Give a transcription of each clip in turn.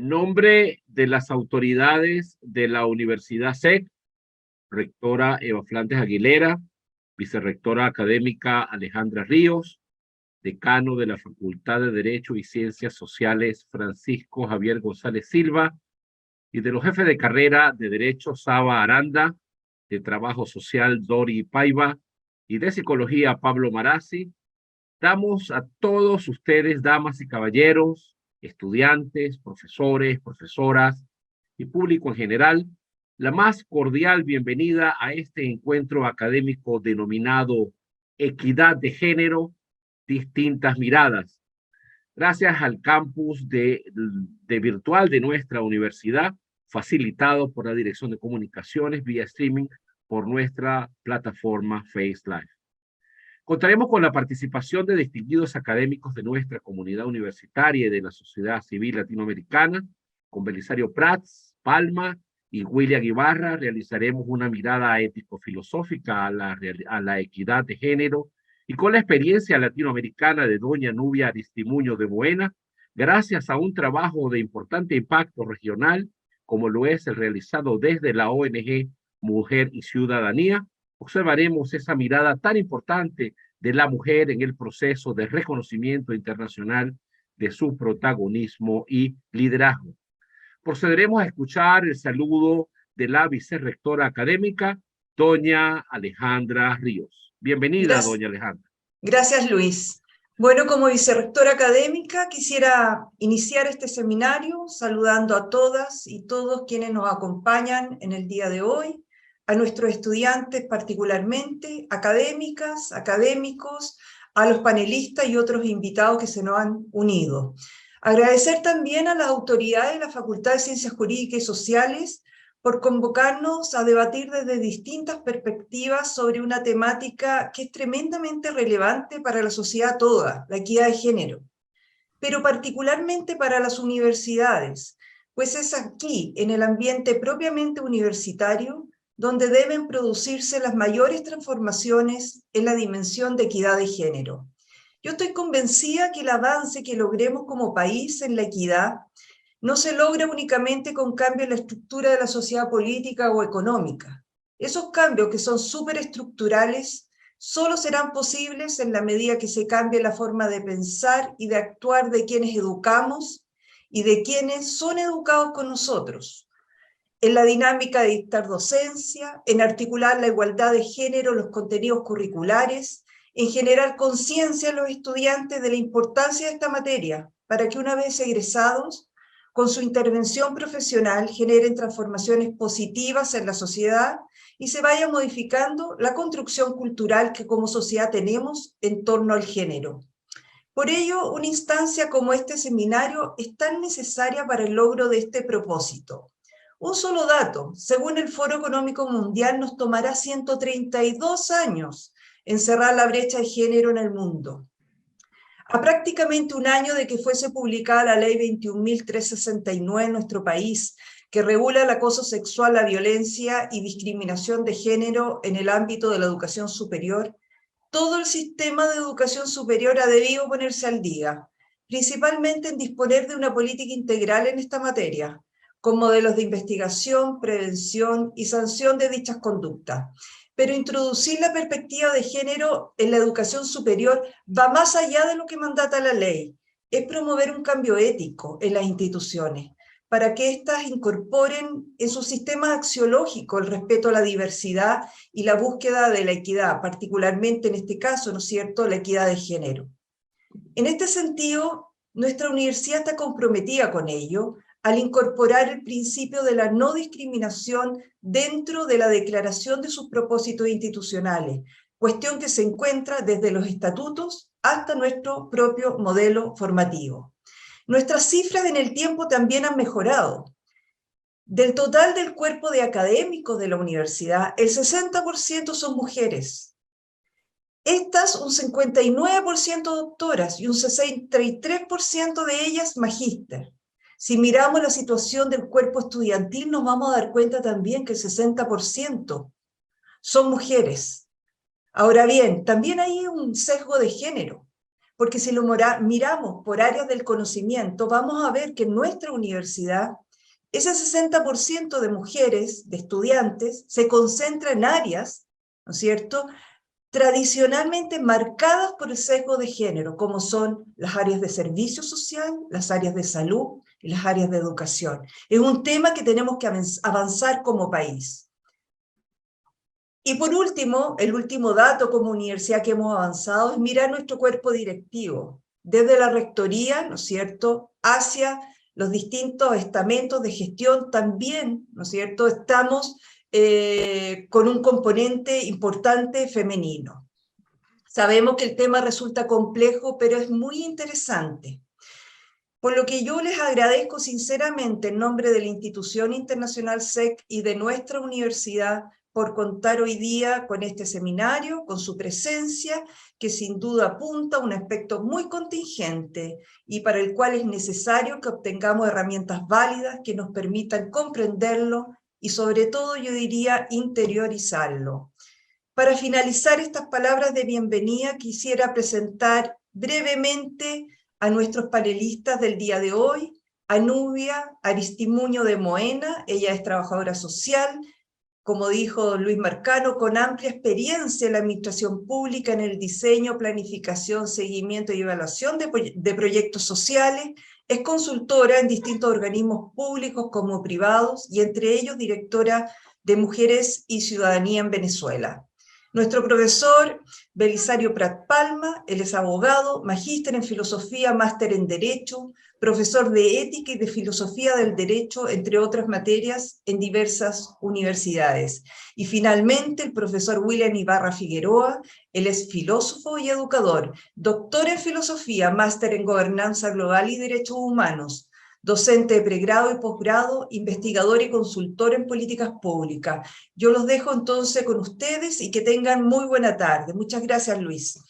En nombre de las autoridades de la Universidad SEC, rectora Eva Flandes Aguilera, vicerrectora académica Alejandra Ríos, decano de la Facultad de Derecho y Ciencias Sociales Francisco Javier González Silva, y de los jefes de carrera de Derecho Saba Aranda, de Trabajo Social Dori Paiva y de Psicología Pablo Marazzi, damos a todos ustedes, damas y caballeros, estudiantes, profesores, profesoras y público en general, la más cordial bienvenida a este encuentro académico denominado Equidad de Género, Distintas Miradas. Gracias al campus de virtual de nuestra universidad, facilitado por la Dirección de Comunicaciones vía streaming por nuestra plataforma FaceLive. Contaremos con la participación de distinguidos académicos de nuestra comunidad universitaria y de la sociedad civil latinoamericana. Con Belisario Prats, Palma y William Ibarra realizaremos una mirada ético-filosófica a la equidad de género, y con la experiencia latinoamericana de doña Nubia Aristimuño de Buena, gracias a un trabajo de importante impacto regional, como lo es el realizado desde la ONG Mujer y Ciudadanía, observaremos esa mirada tan importante de la mujer en el proceso de reconocimiento internacional de su protagonismo y liderazgo. Procederemos a escuchar el saludo de la vicerrectora académica, doña Alejandra Ríos. Bienvenida, doña Alejandra. Gracias, Luis. Bueno, como vicerrectora académica quisiera iniciar este seminario saludando a todas y todos quienes nos acompañan en el día de hoy, a nuestros estudiantes particularmente, académicas, académicos, a los panelistas y otros invitados que se nos han unido. Agradecer también a las autoridades de la Facultad de Ciencias Jurídicas y Sociales por convocarnos a debatir desde distintas perspectivas sobre una temática que es tremendamente relevante para la sociedad toda, la equidad de género, pero particularmente para las universidades, pues es aquí, en el ambiente propiamente universitario, donde deben producirse las mayores transformaciones en la dimensión de equidad de género. Yo estoy convencida que el avance que logremos como país en la equidad no se logra únicamente con cambios en la estructura de la sociedad política o económica. Esos cambios, que son superestructurales, solo serán posibles en la medida que se cambie la forma de pensar y de actuar de quienes educamos y de quienes son educados con nosotros. En la dinámica de dictar docencia, en articular la igualdad de género en los contenidos curriculares, en generar conciencia en los estudiantes de la importancia de esta materia, para que una vez egresados, con su intervención profesional generen transformaciones positivas en la sociedad y se vaya modificando la construcción cultural que como sociedad tenemos en torno al género. Por ello, una instancia como este seminario es tan necesaria para el logro de este propósito. Un solo dato: según el Foro Económico Mundial, nos tomará 132 años encerrar la brecha de género en el mundo. A prácticamente un año de que fuese publicada la Ley 21.369 en nuestro país, que regula el acoso sexual, la violencia y discriminación de género en el ámbito de la educación superior, todo el sistema de educación superior ha debido ponerse al día, principalmente en disponer de una política integral en esta materia, con modelos de investigación, prevención y sanción de dichas conductas. Pero introducir la perspectiva de género en la educación superior va más allá de lo que mandata la ley. Es promover un cambio ético en las instituciones, para que éstas incorporen en su sistema axiológico el respeto a la diversidad y la búsqueda de la equidad, particularmente en este caso, ¿no es cierto?, la equidad de género. En este sentido, nuestra universidad está comprometida con ello, al incorporar el principio de la no discriminación dentro de la declaración de sus propósitos institucionales, cuestión que se encuentra desde los estatutos hasta nuestro propio modelo formativo. Nuestras cifras en el tiempo también han mejorado. Del total del cuerpo de académicos de la universidad, el 60% son mujeres. Estas, un 59% doctoras y un 63% de ellas magíster. Si miramos la situación del cuerpo estudiantil, nos vamos a dar cuenta también que el 60% son mujeres. Ahora bien, también hay un sesgo de género, porque si lo miramos por áreas del conocimiento, vamos a ver que en nuestra universidad ese 60% de mujeres, de estudiantes, se concentra en áreas, ¿no es cierto?, tradicionalmente marcadas por el sesgo de género, como son las áreas de servicio social, las áreas de salud y las áreas de educación. Es un tema que tenemos que avanzar como país. Y por último, el último dato como universidad que hemos avanzado es mirar nuestro cuerpo directivo, desde la rectoría, ¿no es cierto?, hacia los distintos estamentos de gestión también, ¿no es cierto?, estamos con un componente importante femenino. Sabemos que el tema resulta complejo, pero es muy interesante. Por lo que yo les agradezco sinceramente en nombre de la Institución Internacional SEC y de nuestra universidad por contar hoy día con este seminario, con su presencia, que sin duda apunta a un aspecto muy contingente y para el cual es necesario que obtengamos herramientas válidas que nos permitan comprenderlo y sobre todo, yo diría, interiorizarlo. Para finalizar estas palabras de bienvenida, quisiera presentar brevemente a nuestros panelistas del día de hoy, a Nubia Aristimuño de Moena. Ella es trabajadora social, como dijo Luis Marcano, con amplia experiencia en la administración pública, en el diseño, planificación, seguimiento y evaluación de proyectos sociales. Es consultora en distintos organismos públicos como privados y entre ellos directora de Mujeres y Ciudadanía en Venezuela. Nuestro profesor Belisario Prat Palma, él es abogado, magíster en filosofía, máster en derecho, profesor de ética y de filosofía del derecho, entre otras materias, en diversas universidades. Y finalmente el profesor William Ibarra Figueroa, él es filósofo y educador, doctor en filosofía, máster en gobernanza global y derechos humanos, docente de pregrado y posgrado, investigador y consultor en políticas públicas. Yo los dejo entonces con ustedes y que tengan muy buena tarde. Muchas gracias, Luis.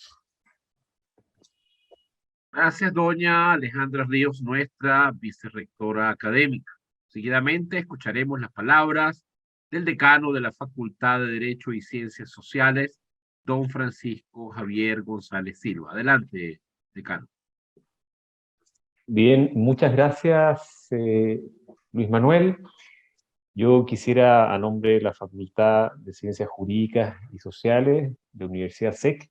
Gracias, doña Alejandra Ríos, nuestra vicerrectora académica. Seguidamente escucharemos las palabras del decano de la Facultad de Derecho y Ciencias Sociales, don Francisco Javier González Silva. Adelante, decano. Bien, muchas gracias, Luis Manuel. Yo quisiera, a nombre de la Facultad de Ciencias Jurídicas y Sociales de la Universidad SEC,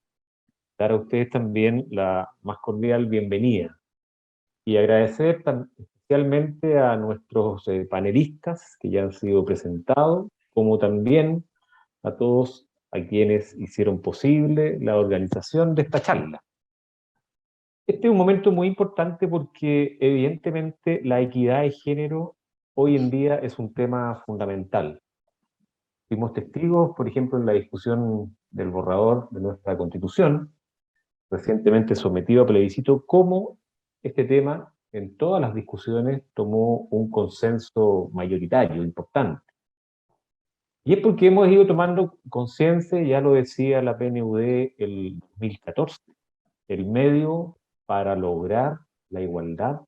dar a ustedes también la más cordial bienvenida y agradecer especialmente a nuestros panelistas que ya han sido presentados, como también a todos a quienes hicieron posible la organización de esta charla. Este es un momento muy importante porque evidentemente la equidad de género hoy en día es un tema fundamental. Fuimos testigos, por ejemplo, en la discusión del borrador de nuestra Constitución, recientemente sometido a plebiscito, cómo este tema en todas las discusiones tomó un consenso mayoritario importante. Y es porque hemos ido tomando conciencia, ya lo decía la PNUD el 2014, el medio para lograr la igualdad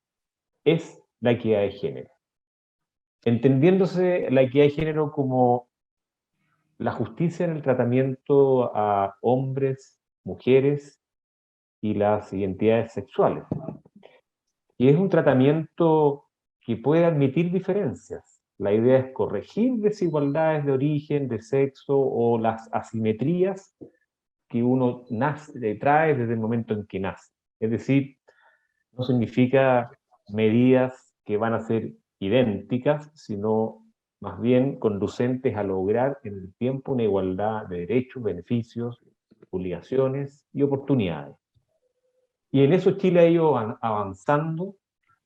es la equidad de género. Entendiéndose la equidad de género como la justicia en el tratamiento a hombres, mujeres y las identidades sexuales. Y es un tratamiento que puede admitir diferencias. La idea es corregir desigualdades de origen, de sexo o las asimetrías que uno trae desde el momento en que nace. Es decir, no significa medidas que van a ser idénticas, sino más bien conducentes a lograr en el tiempo una igualdad de derechos, beneficios, obligaciones y oportunidades. Y en eso Chile ha ido avanzando,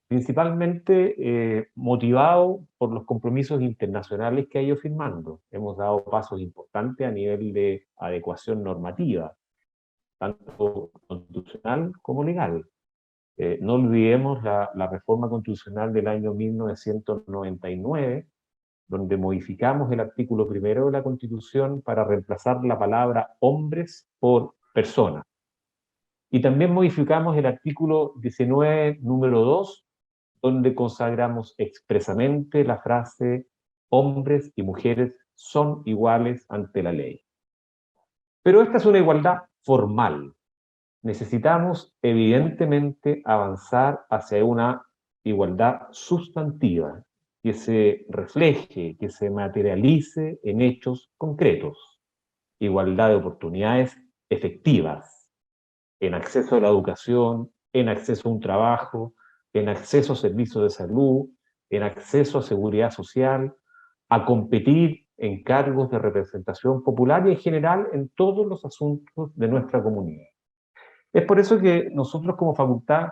principalmente motivado por los compromisos internacionales que ha ido firmando. Hemos dado pasos importantes a nivel de adecuación normativa, tanto constitucional como legal. No olvidemos la reforma constitucional del año 1999, donde modificamos el artículo 1 de la Constitución para reemplazar la palabra hombres por personas. Y también modificamos el artículo 19, número 2, donde consagramos expresamente la frase hombres y mujeres son iguales ante la ley. Pero esta es una igualdad formal. necesitamos evidentemente avanzar hacia una igualdad sustantiva que se refleje, que se materialice en hechos concretos. Igualdad de oportunidades efectivas, en acceso a la educación, en acceso a un trabajo, en acceso a servicios de salud, en acceso a seguridad social, a competir en cargos de representación popular y en general en todos los asuntos de nuestra comunidad. Es por eso que nosotros como facultad,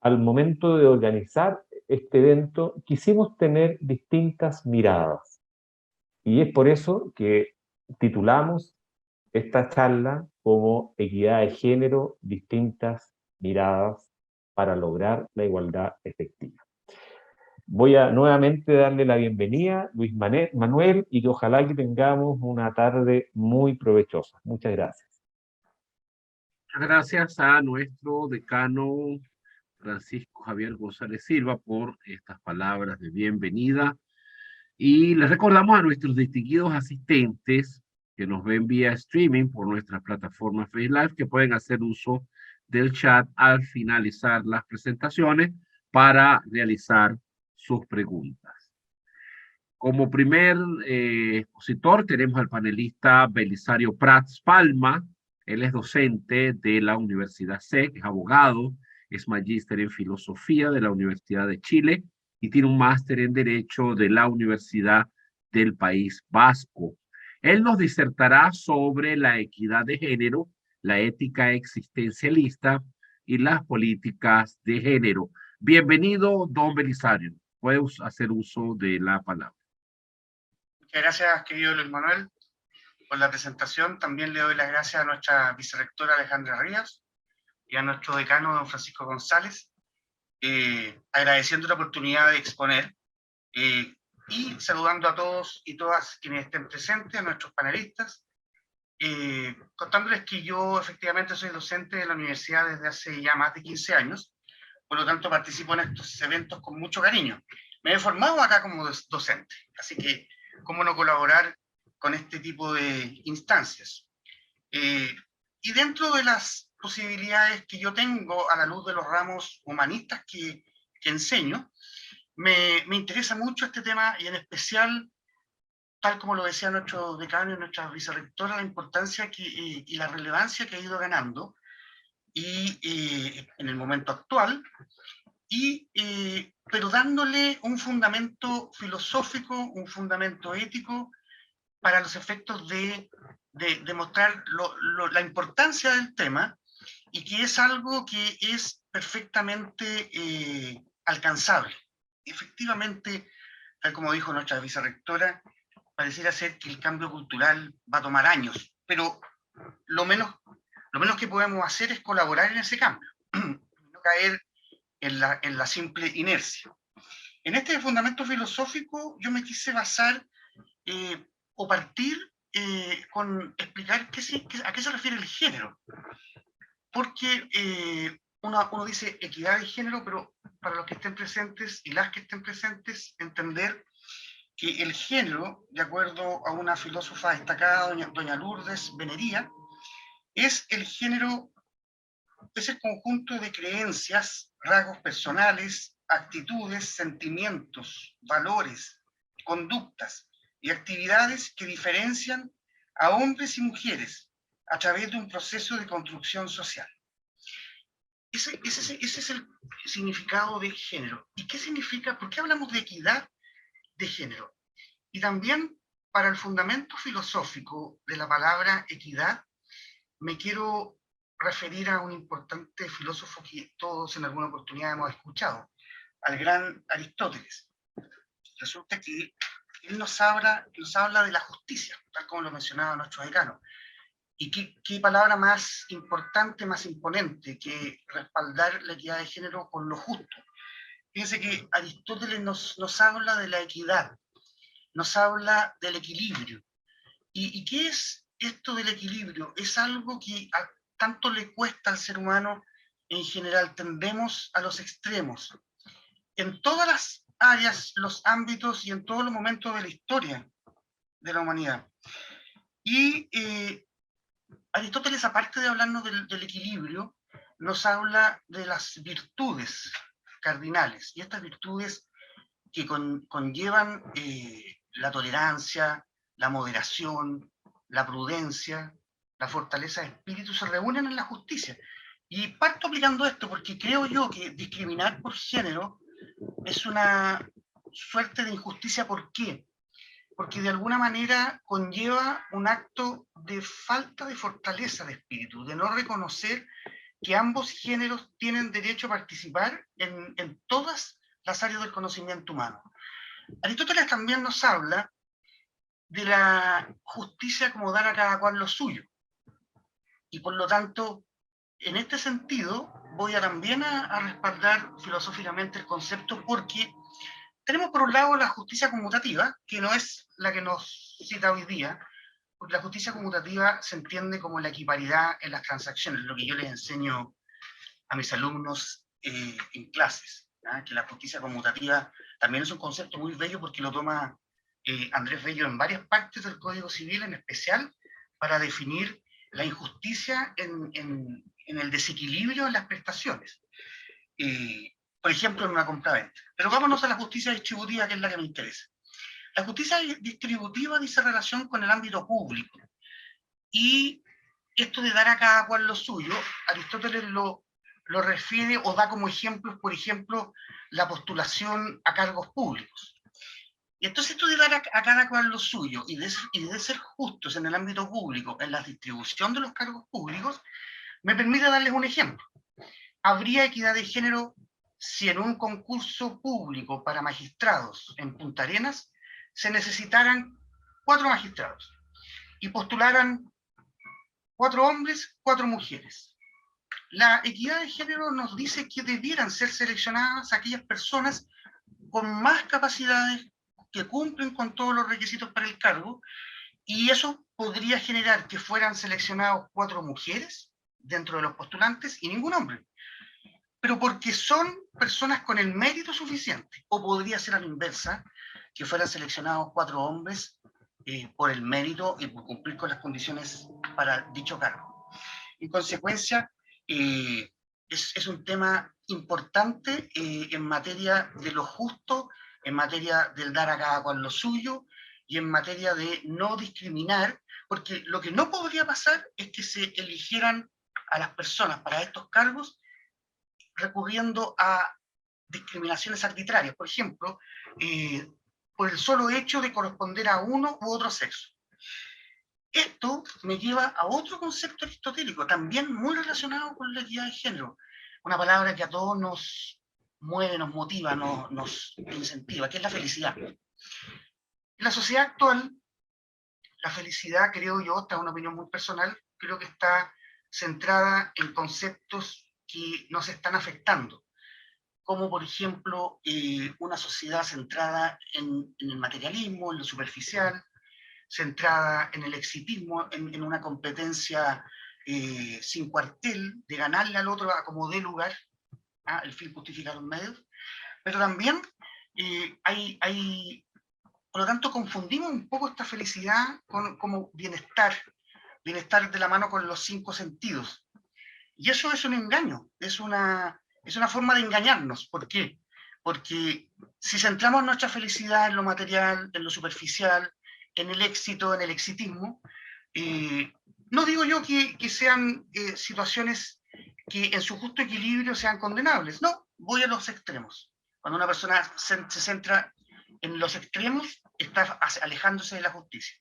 al momento de organizar este evento, quisimos tener distintas miradas. Y es por eso que titulamos esta charla como Equidad de Género, distintas miradas para lograr la igualdad efectiva. Voy a nuevamente darle la bienvenida, Luis Manuel, y que ojalá que tengamos una tarde muy provechosa. Muchas gracias. Muchas gracias a nuestro decano Francisco Javier González Silva por estas palabras de bienvenida. Y les recordamos a nuestros distinguidos asistentes que nos ven vía streaming por nuestra plataforma FaceLive que pueden hacer uso del chat al finalizar las presentaciones para realizar sus preguntas. Como primer expositor tenemos al panelista Belisario Prats Palma. Él es docente de la Universidad SEC, es abogado, es magíster en filosofía de la Universidad de Chile y tiene un máster en Derecho de la Universidad del País Vasco. Él nos disertará sobre la equidad de género, la ética existencialista y las políticas de género. Bienvenido, don Belisario. Puede hacer uso de la palabra. Muchas gracias, querido Luis Manuel, por la presentación. También le doy las gracias a nuestra vicerrectora Alejandra Ríos y a nuestro decano, don Francisco González, agradeciendo la oportunidad de exponer y saludando a todos y todas quienes estén presentes, a nuestros panelistas, contándoles que yo efectivamente soy docente de la universidad desde hace ya más de 15 años, por lo tanto participo en estos eventos con mucho cariño. Me he formado acá como docente, así que cómo no colaborar con este tipo de instancias. Y dentro de las posibilidades que yo tengo a la luz de los ramos humanistas que enseño, me interesa mucho este tema y en especial, tal como lo decía nuestro decano y nuestra vicerrectora, la importancia y la relevancia que ha ido ganando en el momento actual, pero dándole un fundamento filosófico, un fundamento ético para los efectos de demostrar la importancia del tema y que es algo que es perfectamente alcanzable. Efectivamente, tal como dijo nuestra vicerrectora, pareciera ser que el cambio cultural va a tomar años, pero lo menos que podemos hacer es colaborar en ese cambio, no caer en la simple inercia. En este fundamento filosófico yo me quise basar o partir con explicar a qué se refiere el género. Porque uno dice equidad de género, pero para los que estén presentes y las que estén presentes, entender que el género, de acuerdo a una filósofa destacada, doña Lourdes Benería, es el género, es el conjunto de creencias, rasgos personales, actitudes, sentimientos, valores, conductas y actividades que diferencian a hombres y mujeres a través de un proceso de construcción social. Ese es el significado de género. ¿Y qué significa? ¿Por qué hablamos de equidad de género? Y también para el fundamento filosófico de la palabra equidad, me quiero referir a un importante filósofo que todos en alguna oportunidad hemos escuchado, al gran Aristóteles. Resulta que él nos habla de la justicia, tal como lo mencionaba nuestro decano. ¿Y qué palabra más importante, más imponente que respaldar la equidad de género con lo justo? Fíjense que Aristóteles nos habla de la equidad, nos habla del equilibrio. ¿Y qué es esto del equilibrio? Es algo que tanto le cuesta al ser humano en general. Tendemos a los extremos. En todas las áreas, los ámbitos y en todos los momentos de la historia de la humanidad. Y Aristóteles, aparte de hablarnos del equilibrio, nos habla de las virtudes cardinales, y estas virtudes que conllevan la tolerancia, la moderación, la prudencia, la fortaleza de espíritu, se reúnen en la justicia. Y parto aplicando esto porque creo yo que discriminar por género es una suerte de injusticia. ¿Por qué? Porque de alguna manera conlleva un acto de falta de fortaleza de espíritu, de no reconocer que ambos géneros tienen derecho a participar en todas las áreas del conocimiento humano. Aristóteles también nos habla de la justicia como dar a cada cual lo suyo. Y por lo tanto, en este sentido, voy también a respaldar filosóficamente el concepto, porque tenemos por un lado la justicia conmutativa, que no es la que nos cita hoy día, porque la justicia conmutativa se entiende como la equiparidad en las transacciones, lo que yo les enseño a mis alumnos en clases, ¿ya? Que la justicia conmutativa también es un concepto muy bello porque lo toma Andrés Bello en varias partes del Código Civil, en especial para definir la injusticia en el desequilibrio en las prestaciones. Por ejemplo, en una compraventa. Pero vámonos a la justicia distributiva, que es la que me interesa. La justicia distributiva dice relación con el ámbito público. Y esto de dar a cada cual lo suyo, Aristóteles lo refiere o da como ejemplos, por ejemplo, la postulación a cargos públicos. Y entonces esto de dar a cada cual lo suyo y de ser justos en el ámbito público, en la distribución de los cargos públicos, me permite darles un ejemplo. ¿Habría equidad de género si en un concurso público para magistrados en Punta Arenas se necesitaran 4 magistrados y postularan 4 hombres, 4 mujeres? La equidad de género nos dice que debieran ser seleccionadas aquellas personas con más capacidades, que cumplen con todos los requisitos para el cargo, y eso podría generar que fueran seleccionados 4 mujeres dentro de los postulantes y ningún hombre, pero porque son personas con el mérito suficiente. O podría ser a la inversa, que fueran seleccionados 4 hombres por el mérito y por cumplir con las condiciones para dicho cargo. En consecuencia, es un tema importante en materia de lo justo, en materia del dar a cada cual lo suyo, y en materia de no discriminar, porque lo que no podría pasar es que se eligieran a las personas para estos cargos recurriendo a discriminaciones arbitrarias, por ejemplo, por el solo hecho de corresponder a uno u otro sexo. Esto me lleva a otro concepto aristotélico, también muy relacionado con la equidad de género, una palabra que a todos nos mueve, nos motiva, nos incentiva, que es la felicidad. En la sociedad actual, la felicidad, creo yo, esta es una opinión muy personal, creo que está centrada en conceptos que nos están afectando, como por ejemplo una sociedad centrada en el materialismo, en lo superficial, centrada en el exitismo, en una competencia sin cuartel, de ganarle al otro a como dé lugar, el fin justifica los medios, pero también por lo tanto confundimos un poco esta felicidad como bienestar de la mano con los 5 sentidos. Y eso es un engaño, es una forma de engañarnos. ¿Por qué? Porque si centramos nuestra felicidad en lo material, en lo superficial, en el éxito, en el exitismo, no digo yo que sean situaciones que en su justo equilibrio sean condenables, no, voy a los extremos. Cuando una persona se centra en los extremos, está alejándose de la justicia.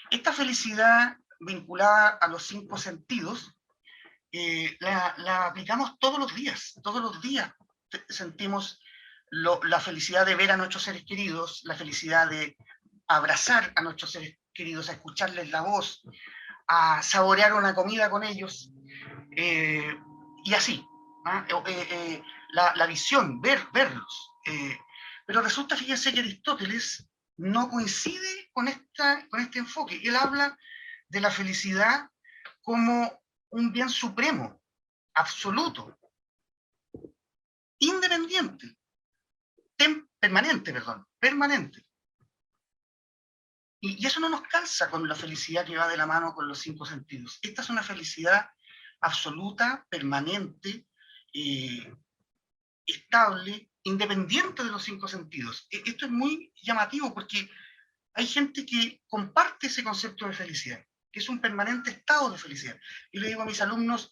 Esta felicidad vinculada a los 5 sentidos, la aplicamos todos los días sentimos la felicidad de ver a nuestros seres queridos, la felicidad de abrazar a nuestros seres queridos, a escucharles la voz, a saborear una comida con ellos, y así, la visión, verlos. Pero resulta, fíjense, que Aristóteles no coincide con este enfoque. Él habla de la felicidad como un bien supremo, absoluto, independiente, permanente. Y eso no nos calza con la felicidad que va de la mano con los 5 sentidos. Esta es una felicidad absoluta, permanente, estable, independiente de los 5 sentidos. Esto es muy llamativo porque hay gente que comparte ese concepto de felicidad, que es un permanente estado de felicidad. Y le digo a mis alumnos,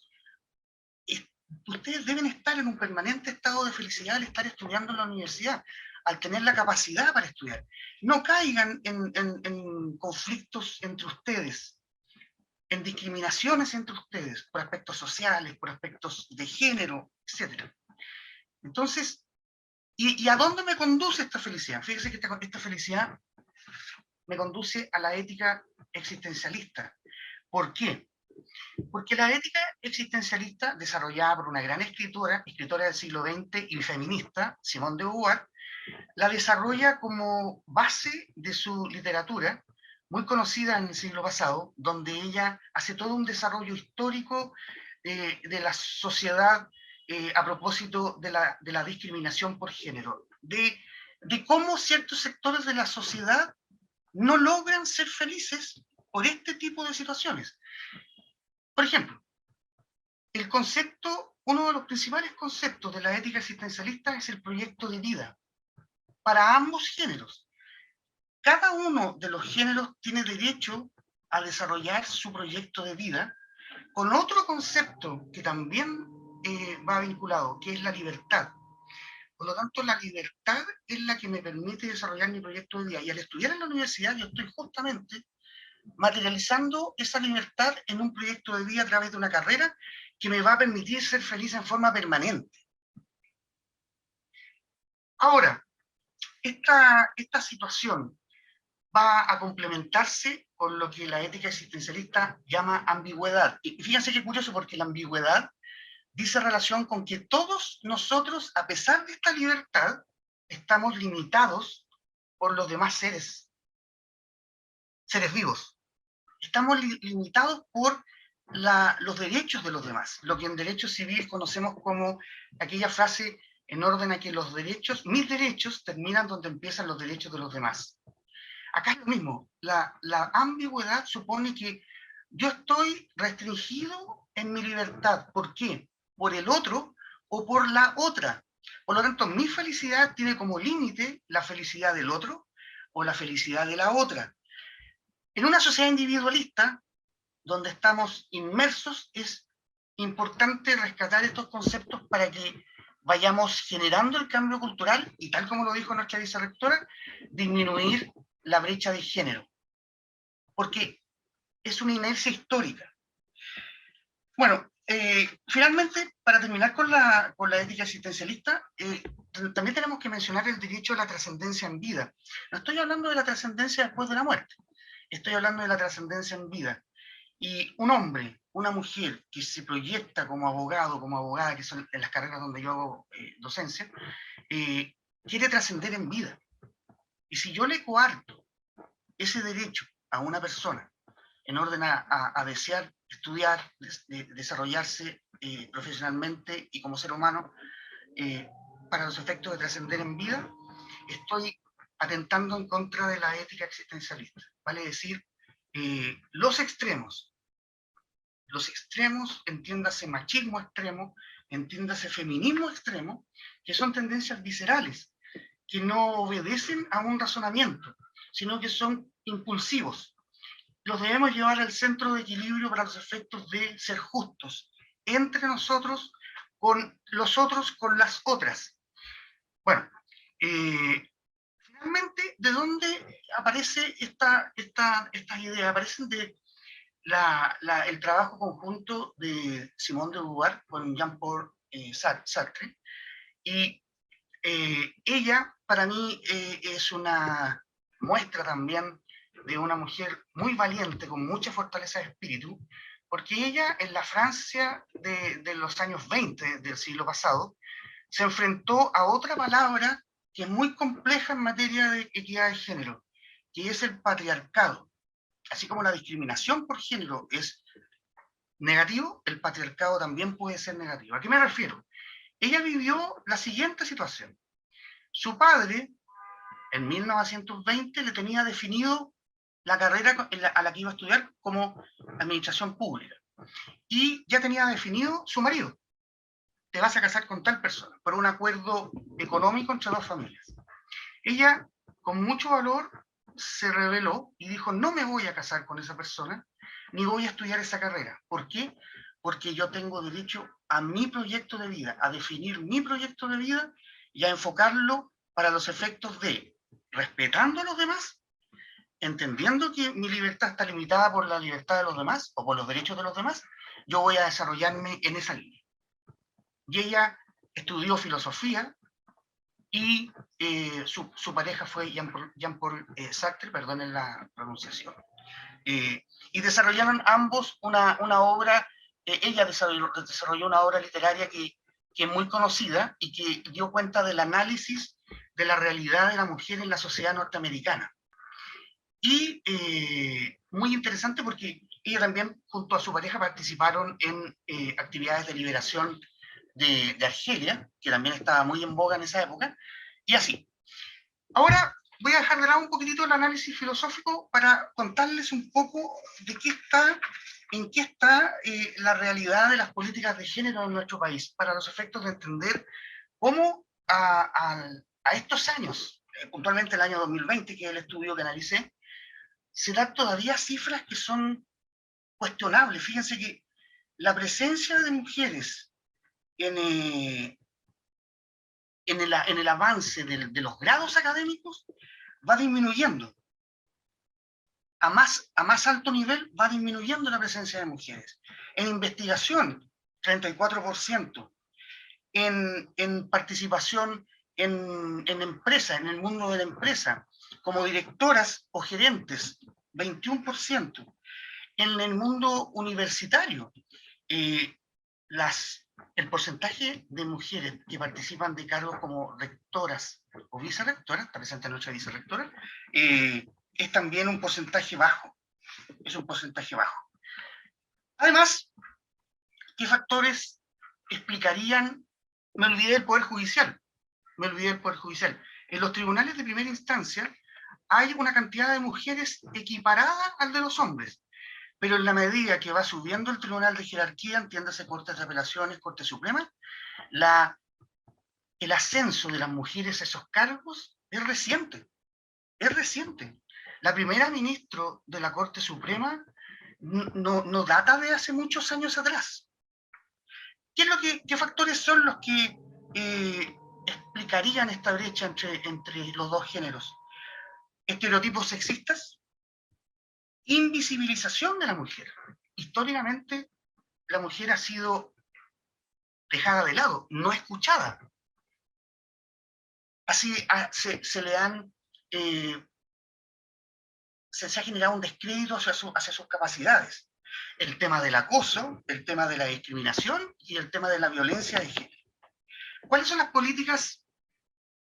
ustedes deben estar en un permanente estado de felicidad al estar estudiando en la universidad, al tener la capacidad para estudiar. No caigan en conflictos entre ustedes, en discriminaciones entre ustedes, por aspectos sociales, por aspectos de género, etc. Entonces, ¿y a dónde me conduce esta felicidad? Fíjese que esta felicidad me conduce a la ética existencialista. ¿Por qué? Porque la ética existencialista, desarrollada por una gran escritora del siglo XX y feminista, Simone de Beauvoir, la desarrolla como base de su literatura, muy conocida en el siglo pasado, donde ella hace todo un desarrollo histórico de la sociedad a propósito de la discriminación por género, de cómo ciertos sectores de la sociedad no logran ser felices por este tipo de situaciones. Por ejemplo, uno de los principales conceptos de la ética existencialista es el proyecto de vida para ambos géneros. Cada uno de los géneros tiene derecho a desarrollar su proyecto de vida con otro concepto que también va vinculado, que es la libertad. Por lo tanto, la libertad es la que me permite desarrollar mi proyecto de vida. Y al estudiar en la universidad, yo estoy justamente materializando esa libertad en un proyecto de vida a través de una carrera que me va a permitir ser feliz en forma permanente. Ahora, esta situación va a complementarse con lo que la ética existencialista llama ambigüedad. Y fíjense qué curioso, porque la ambigüedad dice relación con que todos nosotros, a pesar de esta libertad, estamos limitados por los demás seres vivos. Estamos limitados por los derechos de los demás, lo que en derecho civil conocemos como aquella frase en orden a que mis derechos terminan donde empiezan los derechos de los demás. Acá es lo mismo, la ambigüedad supone que yo estoy restringido en mi libertad. ¿Por qué? ¿Por el otro o por la otra? Por lo tanto, mi felicidad tiene como límite la felicidad del otro o la felicidad de la otra. En una sociedad individualista, donde estamos inmersos, es importante rescatar estos conceptos para que vayamos generando el cambio cultural y, tal como lo dijo nuestra vicerrectora, disminuir la brecha de género, porque es una inercia histórica. Bueno, finalmente, para terminar con la ética existencialista, también tenemos que mencionar el derecho a la trascendencia en vida. No estoy hablando de la trascendencia después de la muerte, estoy hablando de la trascendencia en vida. Y un hombre, una mujer que se proyecta como abogado, como abogada, que son en las carreras donde yo hago docencia, quiere trascender en vida. Y si yo le coarto ese derecho a una persona en orden a desear estudiar, desarrollarse profesionalmente y como ser humano, para los efectos de trascender en vida, estoy atentando en contra de la ética existencialista. Vale decir, los extremos, entiéndase machismo extremo, entiéndase feminismo extremo, que son tendencias viscerales, que no obedecen a un razonamiento, sino que son impulsivos. Los debemos llevar al centro de equilibrio para los efectos de ser justos entre nosotros, con los otros, con las otras. Bueno, finalmente, ¿de dónde aparece estas ideas? Aparecen de el trabajo conjunto de Simone de Beauvoir con Jean-Paul Sartre, y ella para mí es una muestra también de una mujer muy valiente, con mucha fortaleza de espíritu, porque ella en la Francia de los años 20 del siglo pasado se enfrentó a otra palabra que es muy compleja en materia de equidad de género, que es el patriarcado. Así como la discriminación por género es negativo, el patriarcado también puede ser negativo. ¿A qué me refiero? Ella vivió la siguiente situación. Su padre, en 1920, le tenía definido la carrera a la que iba a estudiar como administración pública. Y ya tenía definido su marido. Te vas a casar con tal persona, por un acuerdo económico entre dos familias. Ella, con mucho valor, se rebeló y dijo, no me voy a casar con esa persona, ni voy a estudiar esa carrera. ¿Por qué? Porque yo tengo derecho a mi proyecto de vida, a definir mi proyecto de vida y a enfocarlo para los efectos de, respetando a los demás, entendiendo que mi libertad está limitada por la libertad de los demás o por los derechos de los demás, yo voy a desarrollarme en esa línea. Y ella estudió filosofía y su pareja fue Jean-Paul Sartre, perdonen la pronunciación. Y desarrollaron ambos una obra, ella desarrolló una obra literaria que es muy conocida y que dio cuenta del análisis de la realidad de la mujer en la sociedad norteamericana. Y muy interesante porque ella también, junto a su pareja, participaron en actividades de liberación de Argelia, que también estaba muy en boga en esa época, y así. Ahora voy a dejar de lado un poquitito el análisis filosófico para contarles un poco de en qué está la realidad de las políticas de género en nuestro país, para los efectos de entender cómo a estos años, puntualmente el año 2020, que es el estudio que analicé, se dan todavía cifras que son cuestionables. Fíjense que la presencia de mujeres en el avance de los grados académicos va disminuyendo. A más alto nivel va disminuyendo la presencia de mujeres. En investigación, 34%. En participación en empresa, en el mundo de la empresa, como directoras o gerentes, 21%. En el mundo universitario, el porcentaje de mujeres que participan de cargos como rectoras o vicerrectoras, está presente nuestra vicerrectora, es también un porcentaje bajo. Es un porcentaje bajo. Además, ¿qué factores explicarían? Me olvidé del Poder Judicial. En los tribunales de primera instancia hay una cantidad de mujeres equiparada al de los hombres, pero en la medida que va subiendo el tribunal de jerarquía, entiéndase Cortes de Apelaciones, Corte Suprema, el ascenso de las mujeres a esos cargos es reciente. Es reciente. La primera ministra de la Corte Suprema no data de hace muchos años atrás. ¿Qué factores son los que explicarían esta brecha entre los dos géneros? Estereotipos sexistas, invisibilización de la mujer. Históricamente, la mujer ha sido dejada de lado, no escuchada. Así se ha generado un descrédito hacia sus capacidades. El tema del acoso, el tema de la discriminación y el tema de la violencia de género. ¿Cuáles son las políticas,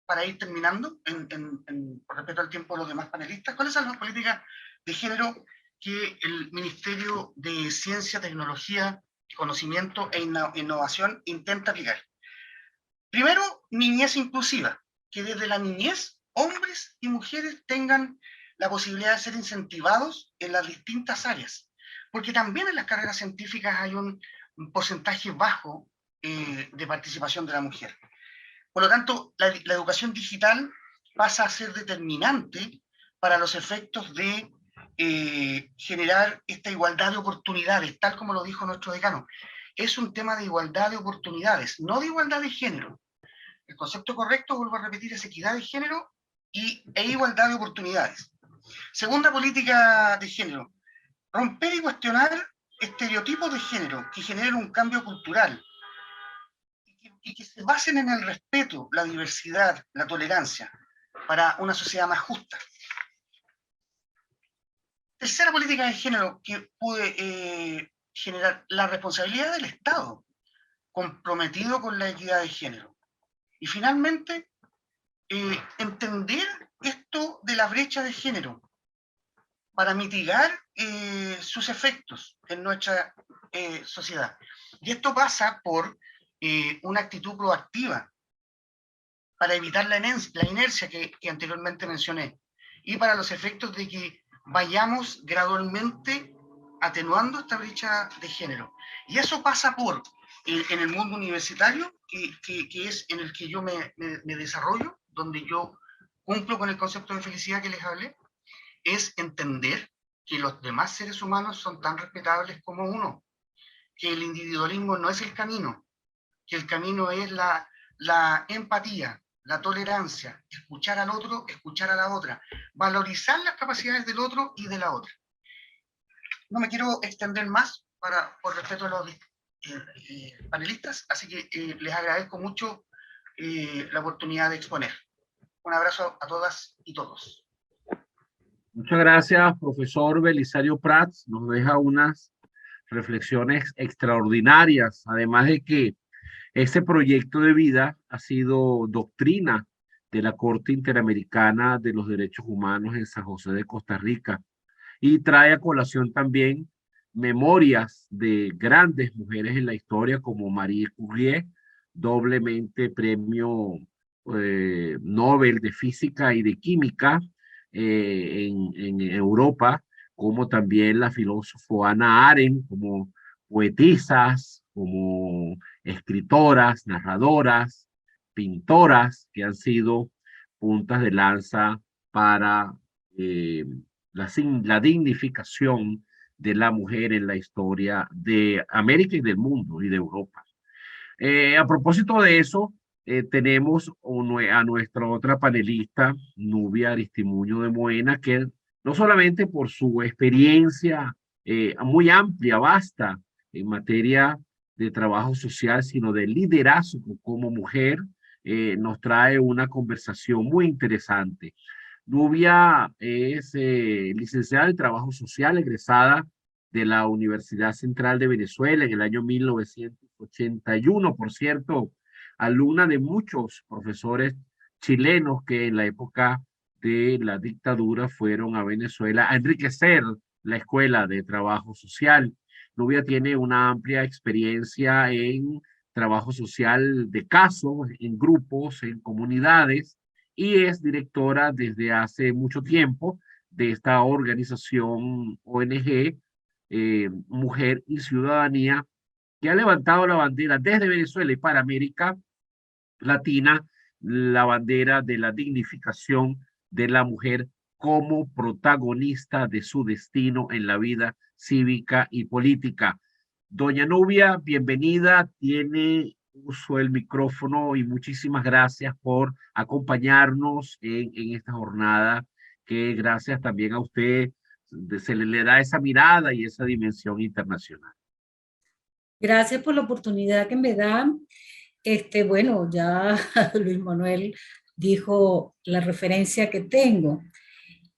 para ir terminando, por respeto al tiempo de los demás panelistas, cuáles son las políticas de género que el Ministerio de Ciencia, Tecnología, Conocimiento e Innovación intenta aplicar? Primero, niñez inclusiva, que desde la niñez hombres y mujeres tengan la posibilidad de ser incentivados en las distintas áreas, porque también en las carreras científicas hay un porcentaje bajo de participación de la mujer. Por lo tanto, la educación digital pasa a ser determinante para los efectos de generar esta igualdad de oportunidades, tal como lo dijo nuestro decano. Es un tema de igualdad de oportunidades, no de igualdad de género. El concepto correcto, vuelvo a repetir, es equidad de género e igualdad de oportunidades. Segunda política de género, romper y cuestionar estereotipos de género que generen un cambio cultural y que se basen en el respeto, la diversidad, la tolerancia, para una sociedad más justa. Tercera política de género que puede generar la responsabilidad del Estado, comprometido con la equidad de género. Y finalmente, entender esto de la brecha de género para mitigar sus efectos en nuestra sociedad. Y esto pasa por una actitud proactiva para evitar la inercia que anteriormente mencioné, y para los efectos de que vayamos gradualmente atenuando esta brecha de género. Y eso pasa por, en el mundo universitario, que es en el que yo me desarrollo, donde yo cumplo con el concepto de felicidad que les hablé, es entender que los demás seres humanos son tan respetables como uno, que el individualismo no es el camino, que el camino es la empatía, la tolerancia, escuchar al otro, escuchar a la otra, valorizar las capacidades del otro y de la otra. No me quiero extender más por respeto a los panelistas, así que les agradezco mucho la oportunidad de exponer. Un abrazo a todas y todos. Muchas gracias, profesor Belisario Prats. Nos deja unas reflexiones extraordinarias, además de que este proyecto de vida ha sido doctrina de la Corte Interamericana de los Derechos Humanos en San José de Costa Rica y trae a colación también memorias de grandes mujeres en la historia como Marie Curie, doblemente premio Nobel de Física y de Química en Europa, como también la filósofo Hannah Arendt, como poetisas, como escritoras, narradoras, pintoras que han sido puntas de lanza para la dignificación de la mujer en la historia de América y del mundo y de Europa. A propósito de eso, tenemos a nuestra otra panelista, Nubia Aristimuño de Moena, que no solamente por su experiencia muy amplia, vasta, en materia de trabajo social, sino de liderazgo como mujer, nos trae una conversación muy interesante. Nubia es licenciada en Trabajo Social, egresada de la Universidad Central de Venezuela en el año 1981, por cierto, alumna de muchos profesores chilenos que en la época de la dictadura fueron a Venezuela a enriquecer la Escuela de Trabajo Social. Nubia tiene una amplia experiencia en trabajo social de caso, en grupos, en comunidades, y es directora desde hace mucho tiempo de esta organización ONG, Mujer y Ciudadanía, que ha levantado la bandera desde Venezuela y para América Latina, la bandera de la dignificación de la mujer como protagonista de su destino en la vida cívica y política. Doña Nubia, bienvenida, tiene uso el micrófono y muchísimas gracias por acompañarnos en esta jornada, que gracias también a usted se le da esa mirada y esa dimensión internacional. Gracias por la oportunidad que me dan. Bueno, ya Luis Manuel dijo la referencia que tengo.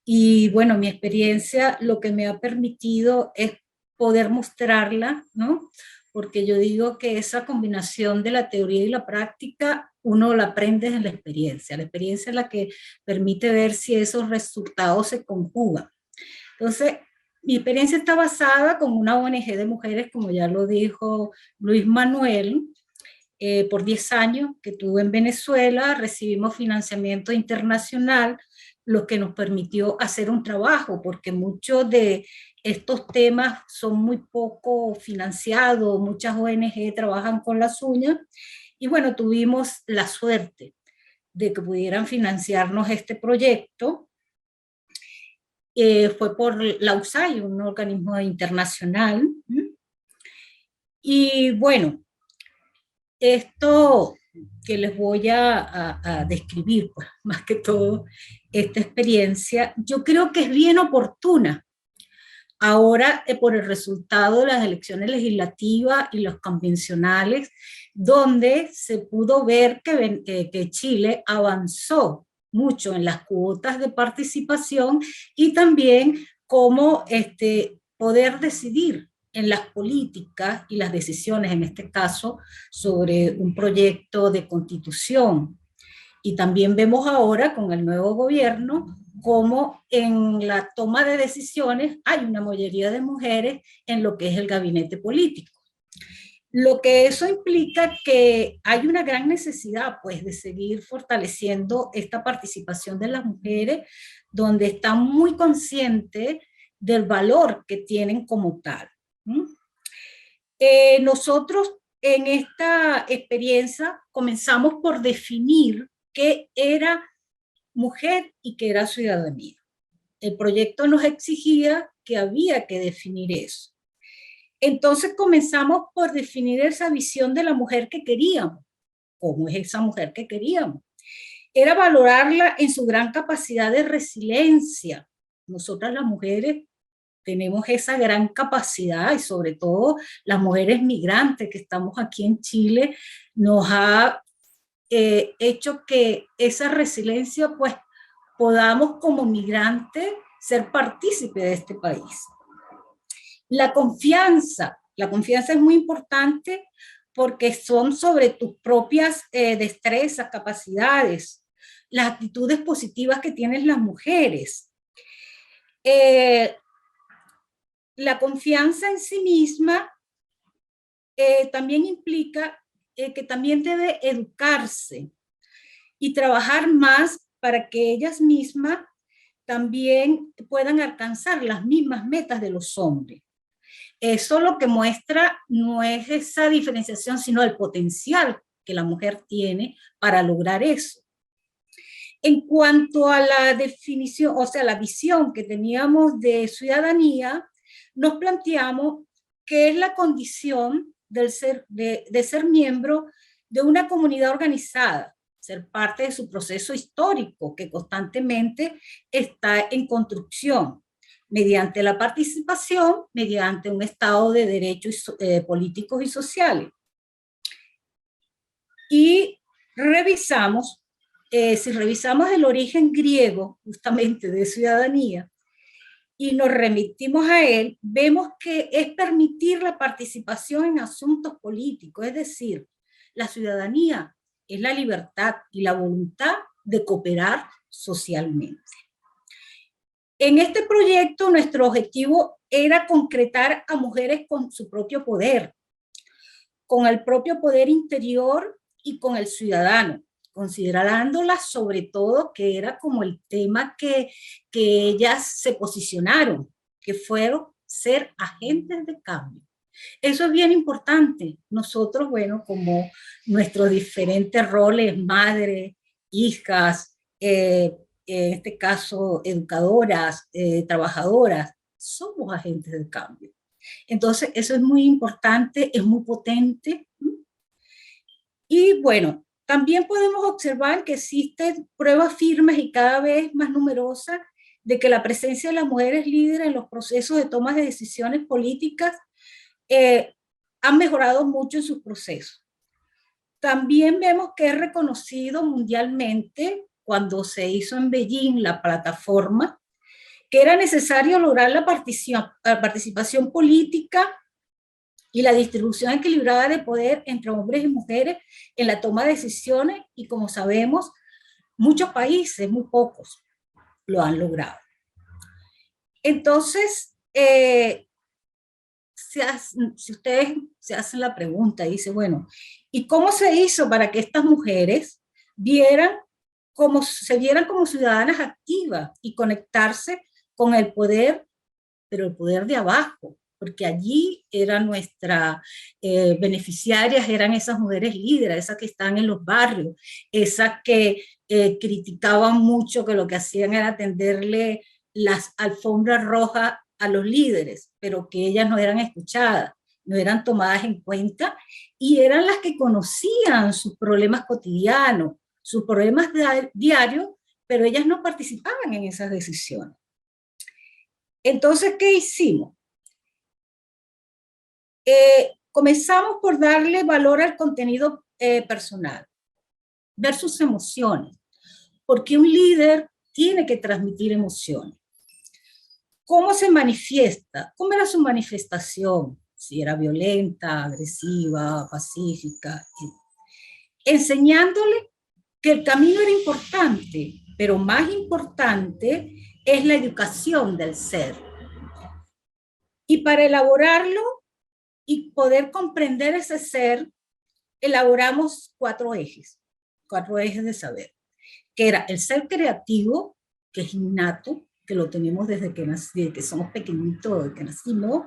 Y bueno, mi experiencia lo que me ha permitido es poder mostrarla, ¿no? Porque yo digo que esa combinación de la teoría y la práctica, uno la aprende en la experiencia. La experiencia es la que permite ver si esos resultados se conjugan. Entonces, mi experiencia está basada con una ONG de mujeres, como ya lo dijo Luis Manuel, por 10 años que tuve en Venezuela, recibimos financiamiento internacional, lo que nos permitió hacer un trabajo, porque muchos de estos temas son muy poco financiados, muchas ONG trabajan con las uñas, y bueno, tuvimos la suerte de que pudieran financiarnos este proyecto. Fue por la USAID, un organismo internacional. Y bueno, esto que les voy a describir, pues, más que todo, esta experiencia, yo creo que es bien oportuna. Ahora, por el resultado de las elecciones legislativas y los convencionales, donde se pudo ver que Chile avanzó mucho en las cuotas de participación y también cómo poder decidir en las políticas y las decisiones, en este caso, sobre un proyecto de constitución. Y también vemos ahora con el nuevo gobierno cómo en la toma de decisiones hay una mayoría de mujeres en lo que es el gabinete político. Lo que eso implica que hay una gran necesidad, pues, de seguir fortaleciendo esta participación de las mujeres, donde están muy conscientes del valor que tienen como tal. Nosotros en esta experiencia comenzamos por definir qué era mujer y qué era ciudadanía. El proyecto nos exigía que había que definir eso. Entonces comenzamos por definir esa visión de la mujer que queríamos. ¿Cómo es esa mujer que queríamos? Era valorarla en su gran capacidad de resiliencia. Nosotras las mujeres tenemos esa gran capacidad, y sobre todo las mujeres migrantes que estamos aquí en Chile, nos ha hecho que esa resiliencia, pues, podamos como migrantes ser partícipes de este país. La confianza es muy importante porque son sobre tus propias destrezas, capacidades, las actitudes positivas que tienen las mujeres. La confianza en sí misma también implica que también debe educarse y trabajar más para que ellas mismas también puedan alcanzar las mismas metas de los hombres. Eso lo que muestra no es esa diferenciación, sino el potencial que la mujer tiene para lograr eso. En cuanto a la definición, o sea, la visión que teníamos de ciudadanía, nos planteamos que es la condición de ser miembro de una comunidad organizada, ser parte de su proceso histórico que constantemente está en construcción, mediante la participación, mediante un Estado de derechos políticos y sociales. Y revisamos, si revisamos el origen griego justamente de ciudadanía y nos remitimos a él, vemos que es permitir la participación en asuntos políticos, es decir, la ciudadanía es la libertad y la voluntad de cooperar socialmente. En este proyecto, nuestro objetivo era concretar a mujeres con su propio poder, con el propio poder interior y con el ciudadano, considerándolas sobre todo que era como el tema que ellas se posicionaron, que fueron ser agentes de cambio. Eso es bien importante. Nosotros, bueno, como nuestros diferentes roles, madres, hijas, en este caso educadoras, trabajadoras, somos agentes de cambio. Entonces, eso es muy importante, es muy potente. Y bueno, también podemos observar que existen pruebas firmes y cada vez más numerosas de que la presencia de las mujeres líderes en los procesos de toma de decisiones políticas han mejorado mucho en sus procesos. También vemos que es reconocido mundialmente cuando se hizo en Beijing la plataforma, que era necesario lograr la participación política y la distribución equilibrada de poder entre hombres y mujeres en la toma de decisiones, y como sabemos, muchos países, muy pocos, lo han logrado. Entonces, si ustedes se hacen la pregunta y dicen, bueno, ¿y cómo se hizo para que estas mujeres se vieran como ciudadanas activas y conectarse con el poder, pero el poder de abajo? Porque allí eran nuestras beneficiarias, eran esas mujeres líderes, esas que están en los barrios, esas que criticaban mucho, que lo que hacían era tenderle las alfombras rojas a los líderes, pero que ellas no eran escuchadas, no eran tomadas en cuenta, y eran las que conocían sus problemas cotidianos, sus problemas diarios, pero ellas no participaban en esas decisiones. Entonces, ¿qué hicimos? Comenzamos por darle valor al contenido personal, ver sus emociones, porque un líder tiene que transmitir emociones. ¿Cómo se manifiesta? ¿Cómo era su manifestación? Si era violenta, agresiva, pacífica. Enseñándole que el camino era importante, pero más importante es la educación del ser. Y para elaborarlo, y poder comprender ese ser, elaboramos 4 ejes de saber, que era el ser creativo, que es innato, que lo tenemos desde que somos pequeñitos, desde que nacimos.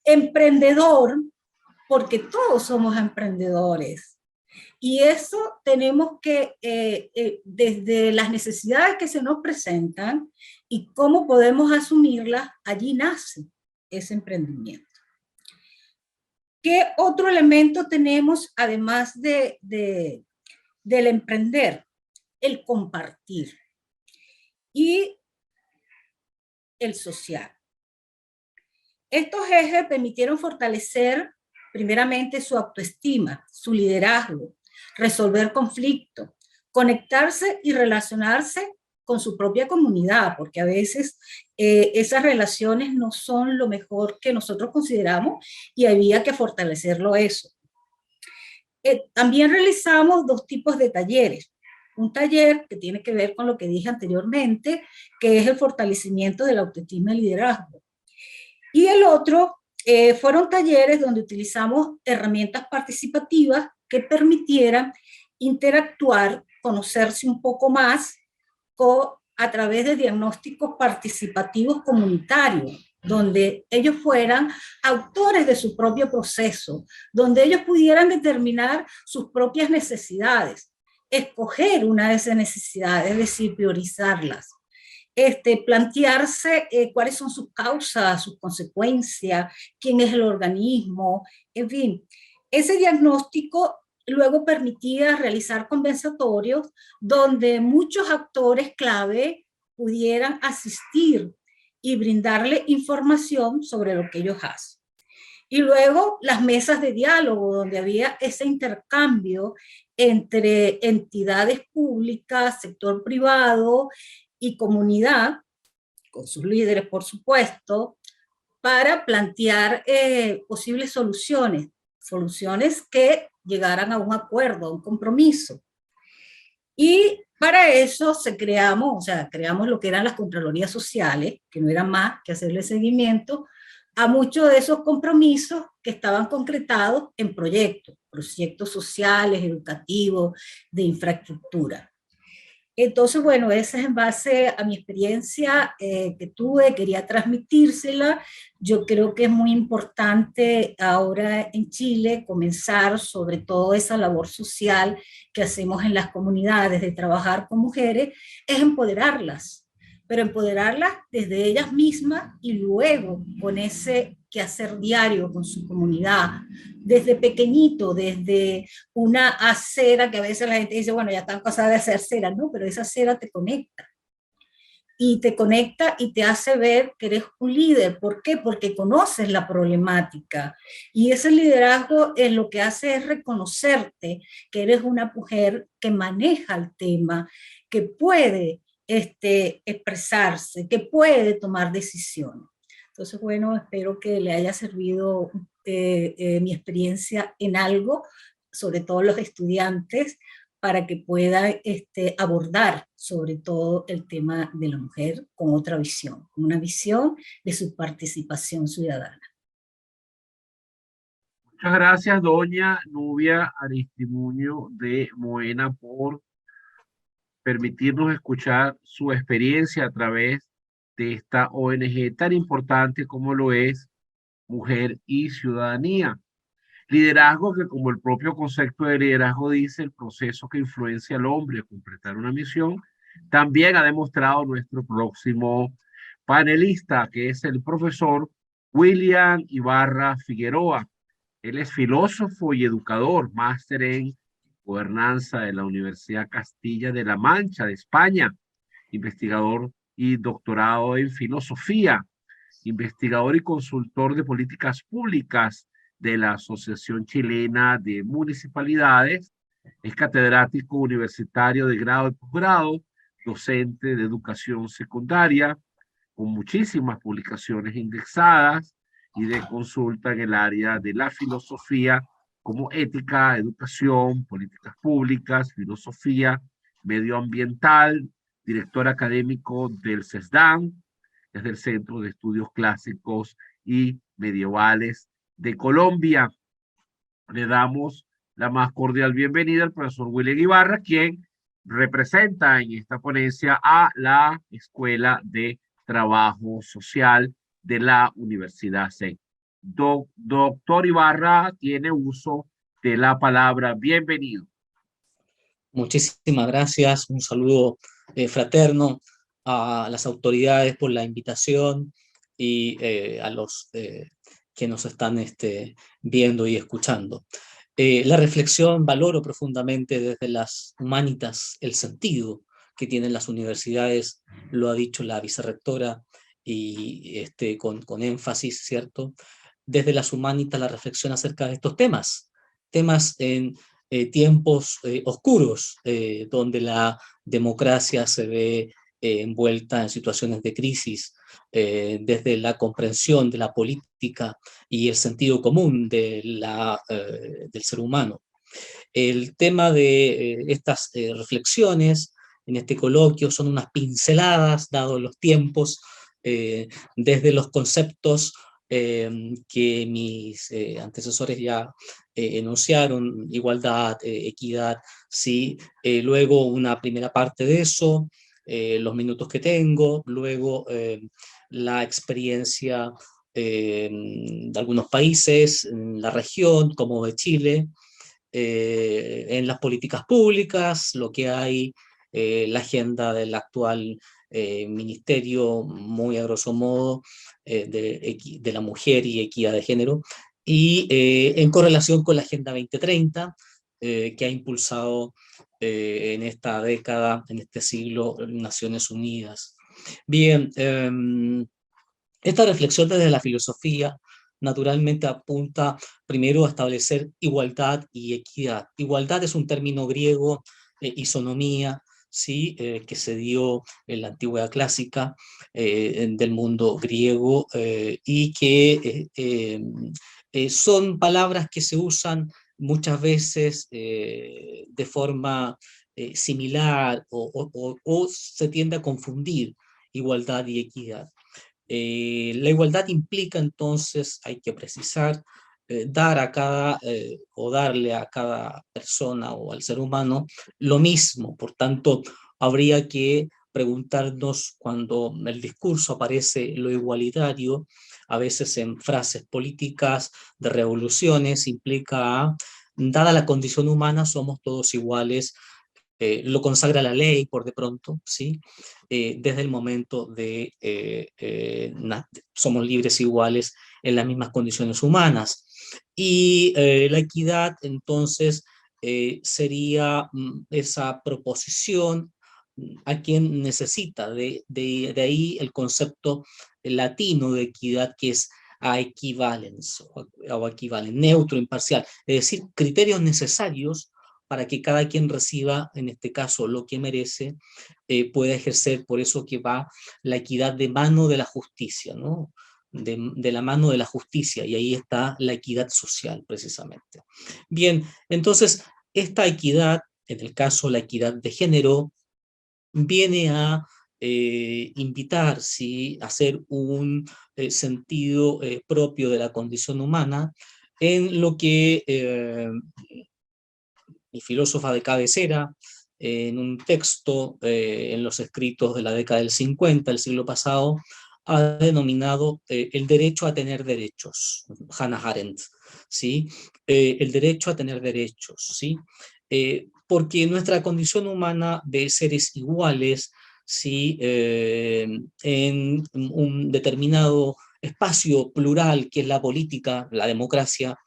Emprendedor, porque todos somos emprendedores. Y eso tenemos que, desde las necesidades que se nos presentan y cómo podemos asumirlas, allí nace ese emprendimiento. ¿Qué otro elemento tenemos además del emprender? El compartir y el social. Estos ejes permitieron fortalecer primeramente su autoestima, su liderazgo, resolver conflictos, conectarse y relacionarse con su propia comunidad, porque a veces esas relaciones no son lo mejor que nosotros consideramos y había que fortalecerlo eso. También realizamos 2 tipos de talleres. Un taller que tiene que ver con lo que dije anteriormente, que es el fortalecimiento de la autoestima y liderazgo. Y el otro fueron talleres donde utilizamos herramientas participativas que permitieran interactuar, conocerse un poco más a través de diagnósticos participativos comunitarios, donde ellos fueran autores de su propio proceso, donde ellos pudieran determinar sus propias necesidades, escoger una de esas necesidades, es decir, priorizarlas. Plantearse cuáles son sus causas, sus consecuencias, quién es el organismo, en fin. Ese diagnóstico luego permitía realizar conversatorios donde muchos actores clave pudieran asistir y brindarle información sobre lo que ellos hacen. Y luego las mesas de diálogo, donde había ese intercambio entre entidades públicas, sector privado y comunidad, con sus líderes, por supuesto, para plantear posibles soluciones que llegaran a un acuerdo, a un compromiso. Y para eso creamos lo que eran las Contralorías Sociales, que no era más que hacerle seguimiento a muchos de esos compromisos que estaban concretados en proyectos sociales, educativos, de infraestructura. Entonces, bueno, esa es en base a mi experiencia que tuve, quería transmitírsela. Yo creo que es muy importante ahora en Chile comenzar sobre todo esa labor social que hacemos en las comunidades de trabajar con mujeres, es empoderarlas, pero empoderarlas desde ellas mismas y luego con ese quehacer diario con su comunidad, desde pequeñito, desde una acera que a veces la gente dice, bueno, ya están casadas de hacer cera, no, pero esa cera te conecta. Y te conecta y te hace ver que eres un líder. ¿Por qué? Porque conoces la problemática. Y ese liderazgo es lo que hace es reconocerte que eres una mujer que maneja el tema, que puede expresarse, que puede tomar decisiones. Entonces, bueno, espero que le haya servido mi experiencia en algo, sobre todo los estudiantes, para que pueda abordar sobre todo el tema de la mujer con otra visión, con una visión de su participación ciudadana. Muchas gracias, doña Nubia Aristimuño de Moena, por permitirnos escuchar su experiencia a través de esta ONG tan importante como lo es Mujer y Ciudadanía. Liderazgo que, como el propio concepto de liderazgo dice, el proceso que influencia al hombre a completar una misión, también ha demostrado nuestro próximo panelista, que es el profesor William Ibarra Figueroa. Él es filósofo y educador, máster en gobernanza de la Universidad Castilla de la Mancha de España, investigador y doctorado en filosofía, investigador y consultor de políticas públicas de la Asociación Chilena de Municipalidades, es catedrático universitario de grado y posgrado, docente de educación secundaria, con muchísimas publicaciones indexadas y de consulta en el área de la filosofía como ética, educación, políticas públicas, filosofía medioambiental, director académico del CESDAN, es del Centro de Estudios Clásicos y Medievales de Colombia. Le damos la más cordial bienvenida al profesor William Ibarra, quien representa en esta ponencia a la Escuela de Trabajo Social de la Universidad SEC. Doctor Ibarra tiene uso de la palabra. Bienvenido. Muchísimas gracias, un saludo fraterno a las autoridades por la invitación y a los que nos están viendo y escuchando. La reflexión valoro profundamente desde las humanitas el sentido que tienen las universidades, lo ha dicho la vicerrectora y con énfasis, ¿cierto? Desde las humanitas la reflexión acerca de estos temas en tiempos oscuros, donde la democracia se ve envuelta en situaciones de crisis, desde la comprensión de la política y el sentido común del ser humano. El tema de estas reflexiones en este coloquio son unas pinceladas, dados los tiempos, desde los conceptos que mis antecesores ya enunciaron: igualdad, equidad, ¿sí? Luego una primera parte de eso, los minutos que tengo, luego la experiencia de algunos países en la región, como de Chile, en las políticas públicas, lo que hay, la agenda del actual ministerio, muy a grosso modo, de la mujer y equidad de género, y en correlación con la Agenda 2030, que ha impulsado en esta década, en este siglo, Naciones Unidas. Bien, esta reflexión desde la filosofía naturalmente apunta primero a establecer igualdad y equidad. Igualdad es un término griego, isonomía, ¿sí? Que se dio en la antigüedad clásica del mundo griego, y que son palabras que se usan muchas veces de forma similar, o se tiende a confundir igualdad y equidad. La igualdad implica entonces, hay que precisar, dar a cada, o darle a cada persona o al ser humano lo mismo. Por tanto, habría que preguntarnos, cuando en el discurso aparece lo igualitario, a veces en frases políticas de revoluciones, implica, dada la condición humana, somos todos iguales. Lo consagra la ley por de pronto, ¿sí? Desde el momento de somos libres iguales en las mismas condiciones humanas. Y la equidad, entonces, sería esa proposición a quien necesita. De ahí el concepto latino de equidad, que es a equivalence, o equivalen, neutro, imparcial, es decir, criterios necesarios para que cada quien reciba, en este caso, lo que merece, pueda ejercer. Por eso que va la equidad de mano de la justicia, ¿no? De la mano de la justicia, y ahí está la equidad social, precisamente. Bien, entonces, esta equidad, en el caso la equidad de género, viene a invitar, ¿sí?, a hacer un sentido propio de la condición humana, en lo que mi filósofa de cabecera, en un texto en los escritos de la década del 50, del siglo pasado, ha denominado el derecho a tener derechos, Hannah Arendt, ¿sí? El derecho a tener derechos, ¿sí? Porque nuestra condición humana de seres iguales, ¿sí? En un determinado espacio plural que es la política, la democracia,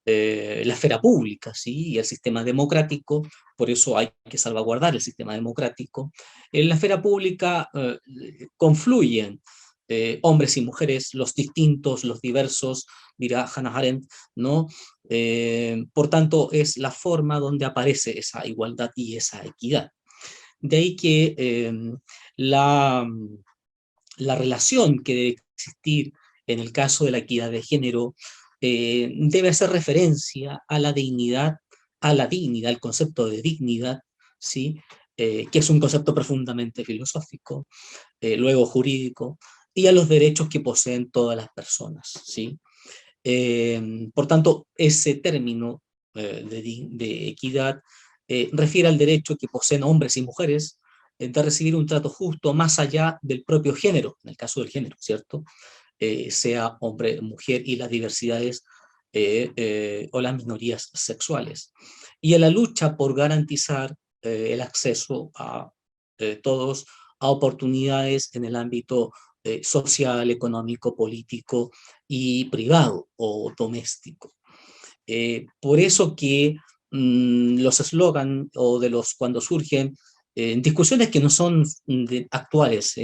la esfera pública, ¿sí? Y el sistema democrático, por eso hay que salvaguardar el sistema democrático. En la esfera pública confluyen hombres y mujeres, los distintos, los diversos, dirá Hannah Arendt, ¿no? Por tanto, es la forma donde aparece esa igualdad y esa equidad. De ahí que la relación que debe existir en el caso de la equidad de género debe hacer referencia a la dignidad, el concepto de dignidad, ¿sí? Que es un concepto profundamente filosófico, luego jurídico, y a los derechos que poseen todas las personas, ¿sí? Por tanto, ese término de equidad refiere al derecho que poseen hombres y mujeres de recibir un trato justo más allá del propio género, en el caso del género, ¿cierto? Sea hombre, mujer y las diversidades o las minorías sexuales. Y en la lucha por garantizar el acceso a todos a oportunidades en el ámbito social, económico, político y privado o doméstico. Por eso que los eslogan o de los cuando surgen discusiones que no son actuales,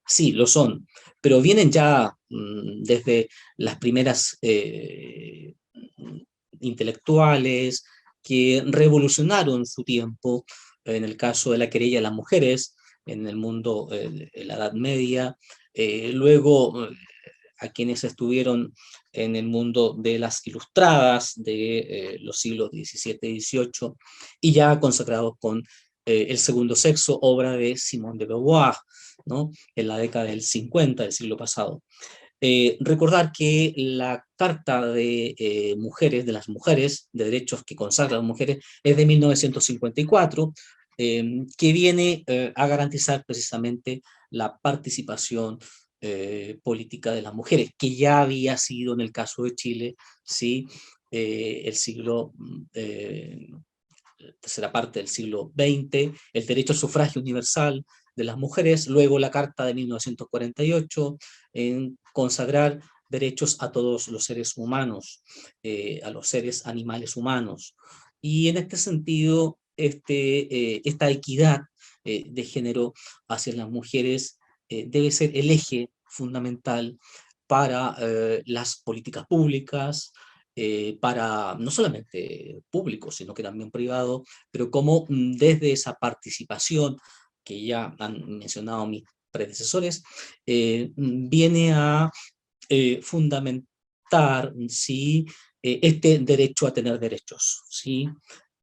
sí, lo son, pero vienen ya desde las primeras intelectuales que revolucionaron su tiempo, en el caso de la querella de las mujeres, en el mundo de la Edad Media, luego a quienes estuvieron en el mundo de las ilustradas de los siglos XVII y XVIII, y ya consagrados con El segundo sexo, obra de Simone de Beauvoir, ¿no? En la década del 50 del siglo pasado. Recordar que la Carta de Mujeres, de las Mujeres, de Derechos que consagra a las mujeres, es de 1954, que viene a garantizar precisamente la participación política de las mujeres, que ya había sido en el caso de Chile, ¿sí? El siglo, tercera parte del siglo XX, el derecho al sufragio universal de las mujeres, luego la Carta de 1948, en consagrar derechos a todos los seres humanos, a los seres animales humanos. Y en este sentido, esta equidad de género hacia las mujeres debe ser el eje fundamental para las políticas públicas, para no solamente público, sino que también privado, pero como desde esa participación que ya han mencionado mis predecesores, viene a fundamentar, ¿sí? Este derecho a tener derechos, ¿sí?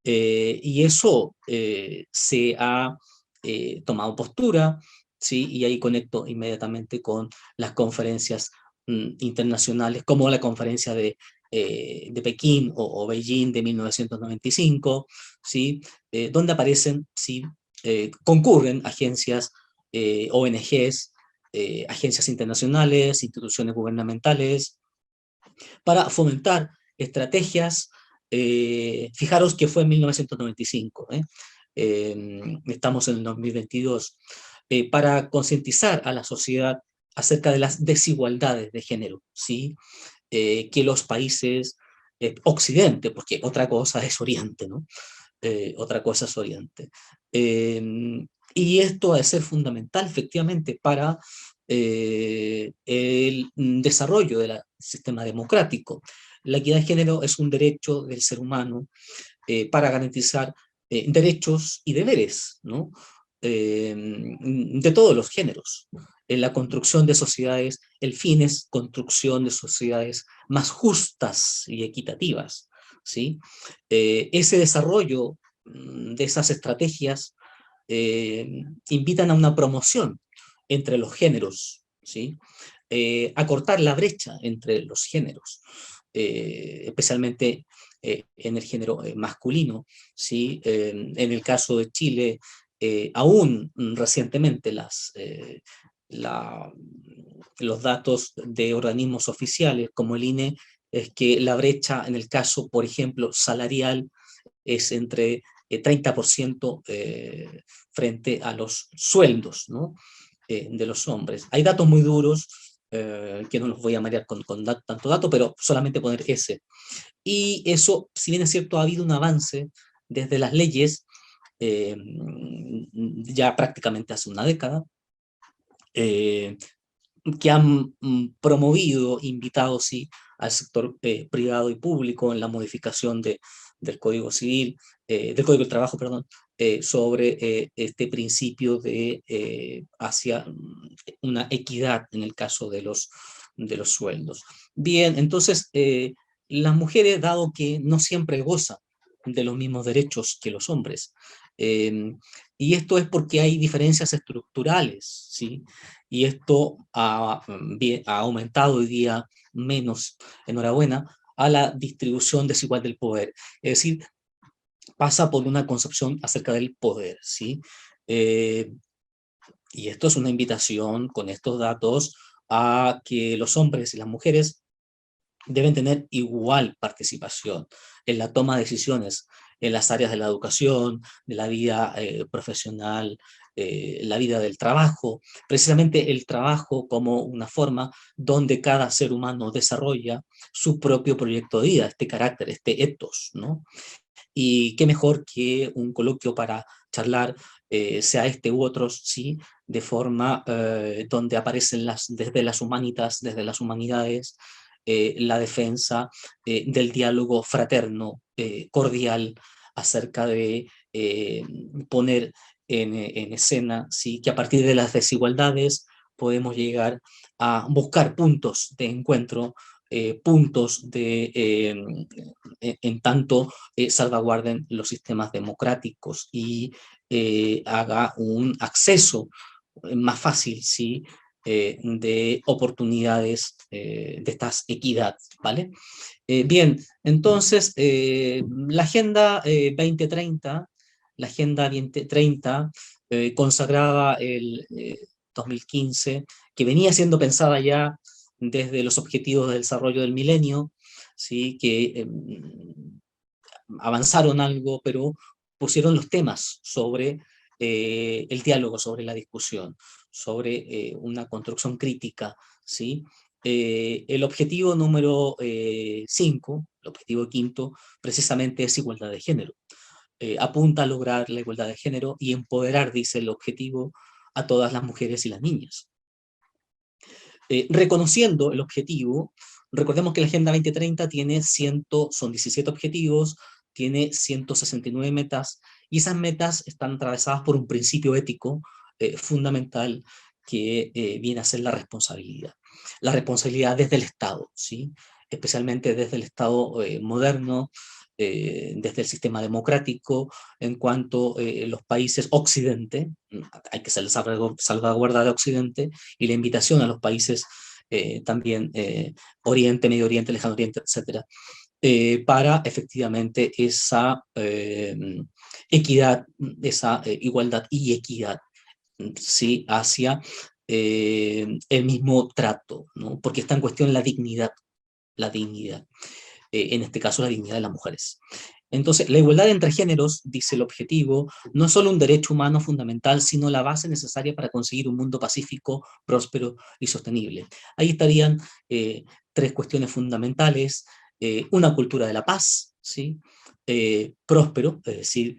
Y eso se ha tomado postura, ¿sí? Y ahí conecto inmediatamente con las conferencias internacionales, como la conferencia de Pekín o Beijing de 1995, ¿sí? Donde aparecen, ¿sí? Concurren agencias, ONGs, agencias internacionales, instituciones gubernamentales, para fomentar estrategias. Fijaros que fue en 1995, estamos en el 2022, para concientizar a la sociedad acerca de las desigualdades de género, ¿sí? Que los países Occidente, porque otra cosa es Oriente, ¿no? Otra cosa es Oriente. Y esto ha de ser fundamental, efectivamente, para el desarrollo del sistema democrático. La equidad de género es un derecho del ser humano para garantizar derechos y deberes, ¿no? De todos los géneros. En la construcción de sociedades, el fin es construcción de sociedades más justas y equitativas, ¿sí? Ese desarrollo de esas estrategias invitan a una promoción entre los géneros, ¿sí? Acortar la brecha entre los géneros, especialmente en el género masculino, ¿sí? En el caso de Chile, aún recientemente los datos de organismos oficiales como el INE es que la brecha en el caso, por ejemplo, salarial es entre 30% frente a los sueldos, ¿no? De los hombres. Hay datos muy duros, que no los voy a marear con tanto dato, pero solamente poner ese. Y eso, si bien es cierto, ha habido un avance desde las leyes, ya prácticamente hace una década, que han promovido, invitado, sí, al sector privado y público en la modificación del Código Civil, del Código del Trabajo, perdón, sobre este principio de hacia una equidad en el caso de los sueldos. Bien, entonces, las mujeres, dado que no siempre gozan de los mismos derechos que los hombres, Y esto es porque hay diferencias estructurales, ¿sí? Y esto ha aumentado hoy día menos, enhorabuena, a la distribución desigual del poder. Es decir, pasa por una concepción acerca del poder, ¿sí? Y esto es una invitación con estos datos a que los hombres y las mujeres deben tener igual participación en la toma de decisiones en las áreas de la educación, de la vida profesional, la vida del trabajo, precisamente el trabajo como una forma donde cada ser humano desarrolla su propio proyecto de vida, este carácter, este ethos, ¿no? Y qué mejor que un coloquio para charlar, sea este u otros, ¿sí? De forma donde aparecen desde las humanitas, desde las humanidades, la defensa del diálogo fraterno, cordial, acerca de poner en escena, ¿sí? Que a partir de las desigualdades podemos llegar a buscar puntos de encuentro, puntos en tanto salvaguarden los sistemas democráticos y haga un acceso más fácil, ¿sí? De oportunidades de estas equidad, ¿vale? Bien, entonces, la Agenda 2030, la Agenda 2030 consagraba el 2015, que venía siendo pensada ya desde los Objetivos de Desarrollo del Milenio, ¿sí? Que avanzaron algo, pero pusieron los temas sobre el diálogo, sobre la discusión, sobre una construcción crítica, ¿sí? El objetivo número 5, el objetivo quinto, precisamente es igualdad de género. Apunta a lograr la igualdad de género y empoderar, dice el objetivo, a todas las mujeres y las niñas. Reconociendo el objetivo, recordemos que la Agenda 2030 son 17 objetivos, tiene 169 metas, y esas metas están atravesadas por un principio ético fundamental que viene a ser la responsabilidad. La responsabilidad desde el Estado, ¿sí? Especialmente desde el Estado moderno, desde el sistema democrático, en cuanto los países Occidente, hay que salvaguardar de Occidente, y la invitación a los países también Oriente, Medio Oriente, Lejano Oriente, etcétera, para efectivamente esa equidad, esa igualdad y equidad, ¿sí? Hacia el mismo trato, ¿no? Porque está en cuestión la dignidad, en este caso la dignidad de las mujeres. Entonces, la igualdad entre géneros, dice el objetivo, no es solo un derecho humano fundamental, sino la base necesaria para conseguir un mundo pacífico, próspero y sostenible. Ahí estarían tres cuestiones fundamentales: una cultura de la paz, ¿sí? Próspero, es decir,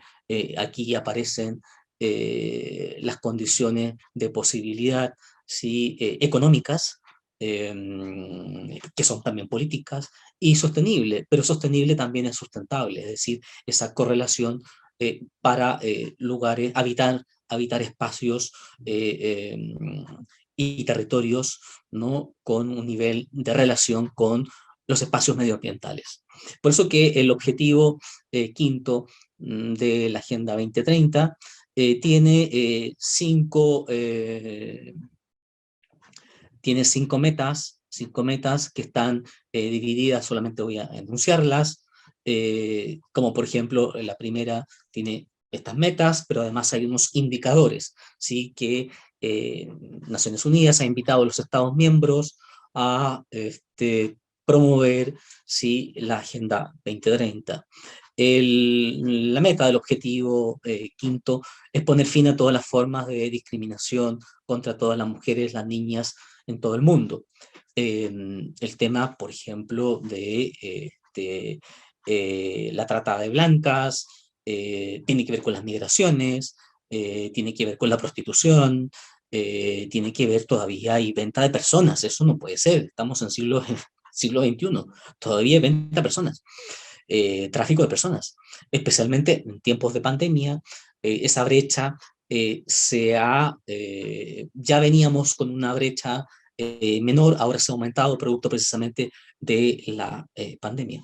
aquí aparecen las condiciones de posibilidad, ¿sí? Económicas, que son también políticas, y sostenible, pero sostenible también es sustentable, es decir, esa correlación para habitar espacios y territorios, ¿no? Con un nivel de relación con los espacios medioambientales. Por eso que el objetivo quinto de la Agenda 2030 tiene cinco metas que están divididas, solamente voy a enunciarlas, como por ejemplo la primera tiene estas metas, pero además hay unos indicadores, ¿sí? Que Naciones Unidas ha invitado a los Estados miembros a promover, ¿sí? La Agenda 2030. La meta del objetivo quinto es poner fin a todas las formas de discriminación contra todas las mujeres, las niñas en todo el mundo. El tema, por ejemplo, de la trata de blancas, tiene que ver con las migraciones, tiene que ver con la prostitución, tiene que ver todavía hay venta de personas. Eso no puede ser, estamos en siglo XXI, todavía hay venta de personas. Tráfico de personas, especialmente en tiempos de pandemia. Esa brecha ya veníamos con una brecha menor, ahora se ha aumentado producto precisamente de la pandemia,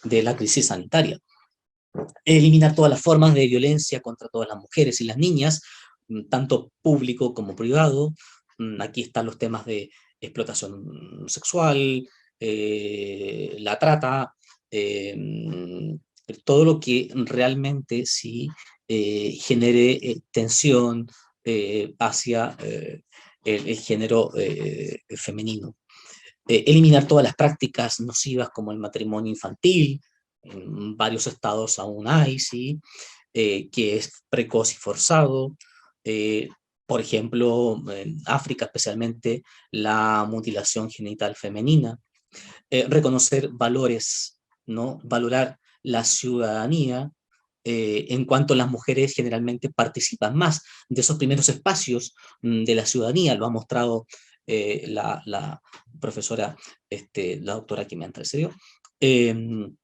de la crisis sanitaria. eliminar todas las formas de violencia contra todas las mujeres y las niñas, tanto público como privado. Aquí están los temas de explotación sexual, la trata, todo lo que realmente sí genere tensión hacia el género femenino. Eliminar todas las prácticas nocivas como el matrimonio infantil, en varios estados aún hay, ¿sí? Que es precoz y forzado. eh, por ejemplo, en África especialmente, la mutilación genital femenina. Reconocer valores, ¿no? Valorar la ciudadanía, en cuanto las mujeres generalmente participan más de esos primeros espacios de la ciudadanía. Lo ha mostrado la profesora, la doctora que me antecedió. De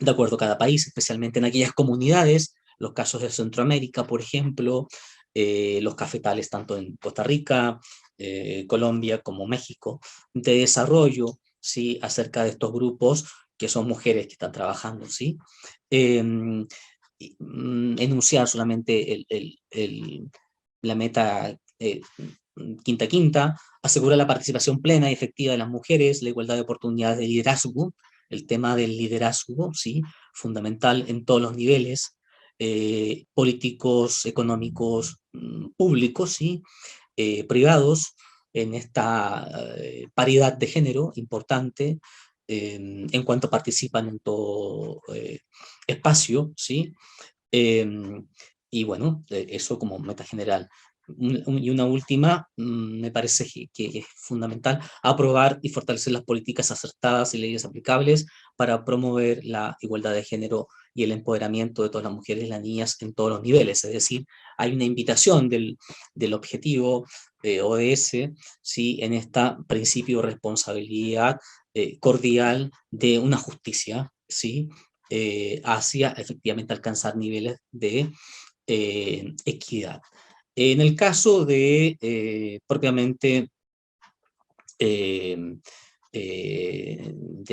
acuerdo a cada país, especialmente en aquellas comunidades, los casos de Centroamérica, por ejemplo, los cafetales tanto en Costa Rica, Colombia como México, de desarrollo, ¿sí? Acerca de estos grupos que son mujeres que están trabajando, ¿sí? Enunciar solamente la meta quinta, asegurar la participación plena y efectiva de las mujeres, la igualdad de oportunidades de liderazgo, el tema del liderazgo, ¿sí? Fundamental en todos los niveles, políticos, económicos, públicos, ¿sí? Privados, en esta paridad de género importante, en cuanto participan en todo espacio, ¿sí? Y bueno, eso como meta general. Y una última, me parece que es fundamental, aprobar y fortalecer las políticas acertadas y leyes aplicables para promover la igualdad de género y el empoderamiento de todas las mujeres y las niñas en todos los niveles. Es decir, hay una invitación del objetivo ODS, ¿sí? En este principio de responsabilidad cordial de una justicia, ¿sí? Hacia efectivamente alcanzar niveles de equidad. En el caso de propiamente de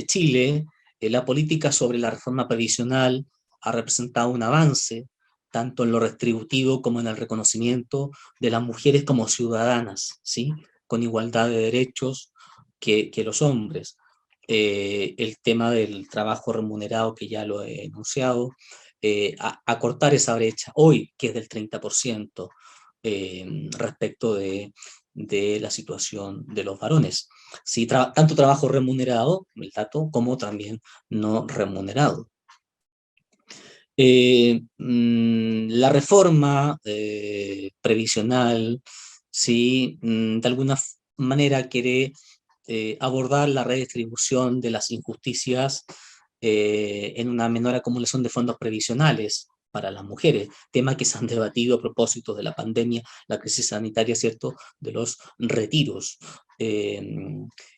Chile, la política sobre la reforma previsional ha representado un avance tanto en lo retributivo como en el reconocimiento de las mujeres como ciudadanas, ¿sí? Con igualdad de derechos que los hombres. El tema del trabajo remunerado, que ya lo he enunciado, acortar esa brecha hoy, que es del 30%, respecto de la situación de los varones. Sí, tanto trabajo remunerado, el dato, como también no remunerado. La reforma previsional, sí, de alguna manera quiere abordar la redistribución de las injusticias en una menor acumulación de fondos previsionales para las mujeres, temas que se han debatido a propósito de la pandemia, la crisis sanitaria, ¿cierto?, de los retiros.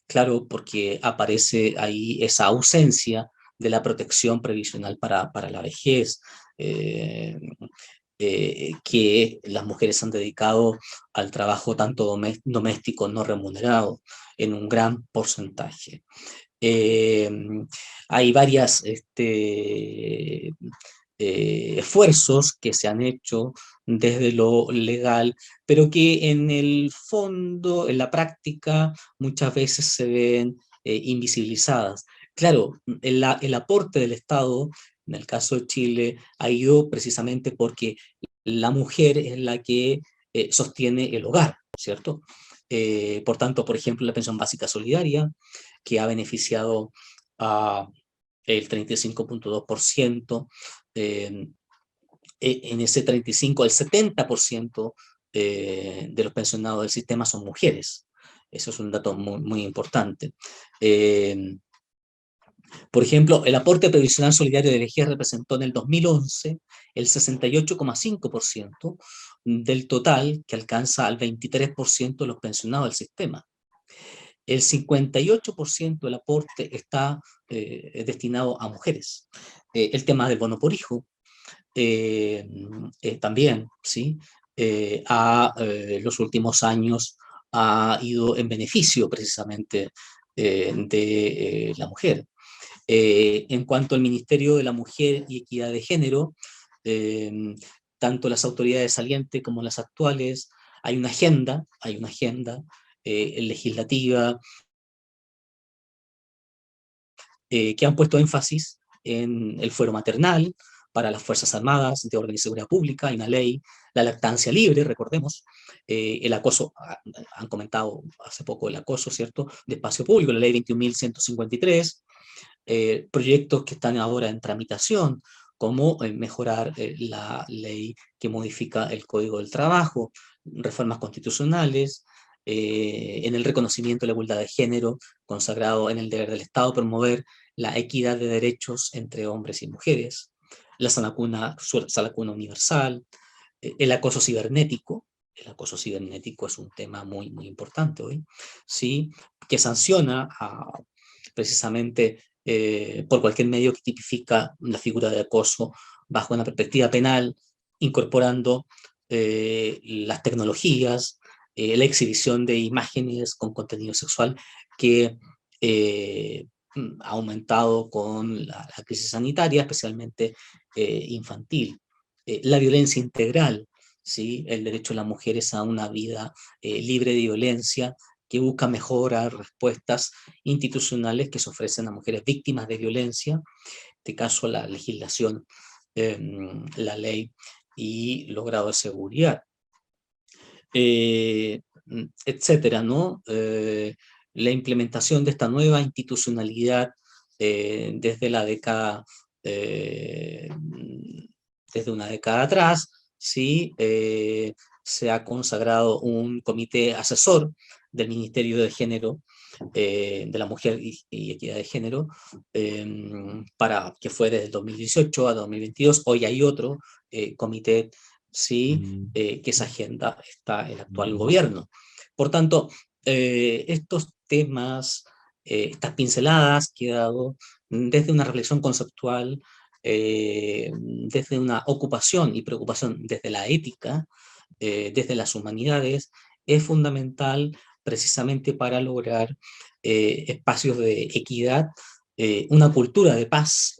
Claro, porque aparece ahí esa ausencia de la protección previsional para la vejez, que las mujeres han dedicado al trabajo tanto doméstico no remunerado en un gran porcentaje. Hay varias esfuerzos que se han hecho desde lo legal, pero que en el fondo, en la práctica, muchas veces se ven invisibilizadas. Claro, el aporte del Estado, en el caso de Chile, ha ido precisamente porque la mujer es la que sostiene el hogar, ¿cierto? Por tanto, por ejemplo, la pensión básica solidaria, que ha beneficiado a el 35.2%, en ese 35, el 70% de los pensionados del sistema son mujeres. Eso es un dato muy, muy importante. Por ejemplo, el aporte previsional solidario de vejez representó en el 2011 el 68,5% del total, que alcanza al 23% de los pensionados del sistema. El 58% del aporte está destinado a mujeres. El tema del bono por hijo también, ¿sí? Los últimos años ha ido en beneficio precisamente de la mujer. En cuanto al Ministerio de la Mujer y Equidad de Género, tanto las autoridades salientes como las actuales, hay una agenda legislativa que han puesto énfasis en el fuero maternal para las Fuerzas Armadas, de Orden y Seguridad Pública, hay una ley, la lactancia libre, recordemos, el acoso, han comentado hace poco el acoso, ¿cierto?, de espacio público, la ley 21.153, proyectos que están ahora en tramitación, como mejorar la ley que modifica el Código del Trabajo, reformas constitucionales, en el reconocimiento de la igualdad de género, consagrado en el deber del Estado, promover la equidad de derechos entre hombres y mujeres, la sala cuna universal, el acoso cibernético. El acoso cibernético es un tema muy, muy importante hoy, ¿sí?, que sanciona precisamente por cualquier medio que tipifica la figura de acoso bajo una perspectiva penal, incorporando las tecnologías, la exhibición de imágenes con contenido sexual que ha aumentado con la crisis sanitaria, especialmente infantil. La violencia integral, ¿sí?, el derecho de las mujeres a una vida libre de violencia, que busca mejorar respuestas institucionales que se ofrecen a mujeres víctimas de violencia, en este caso la legislación, la ley y los grados de seguridad, etcétera, ¿no? La implementación de esta nueva institucionalidad desde la década, desde una década atrás, ¿sí? Se ha consagrado un comité asesor del Ministerio de Género, de la Mujer y Equidad de Género, para que fue desde el 2018 a 2022. Hoy hay otro comité, ¿sí? Que esa agenda está el actual gobierno. Por tanto, estos temas, estas pinceladas que he dado desde una reflexión conceptual, desde una ocupación y preocupación desde la ética, desde las humanidades, es fundamental precisamente para lograr espacios de equidad, una cultura de paz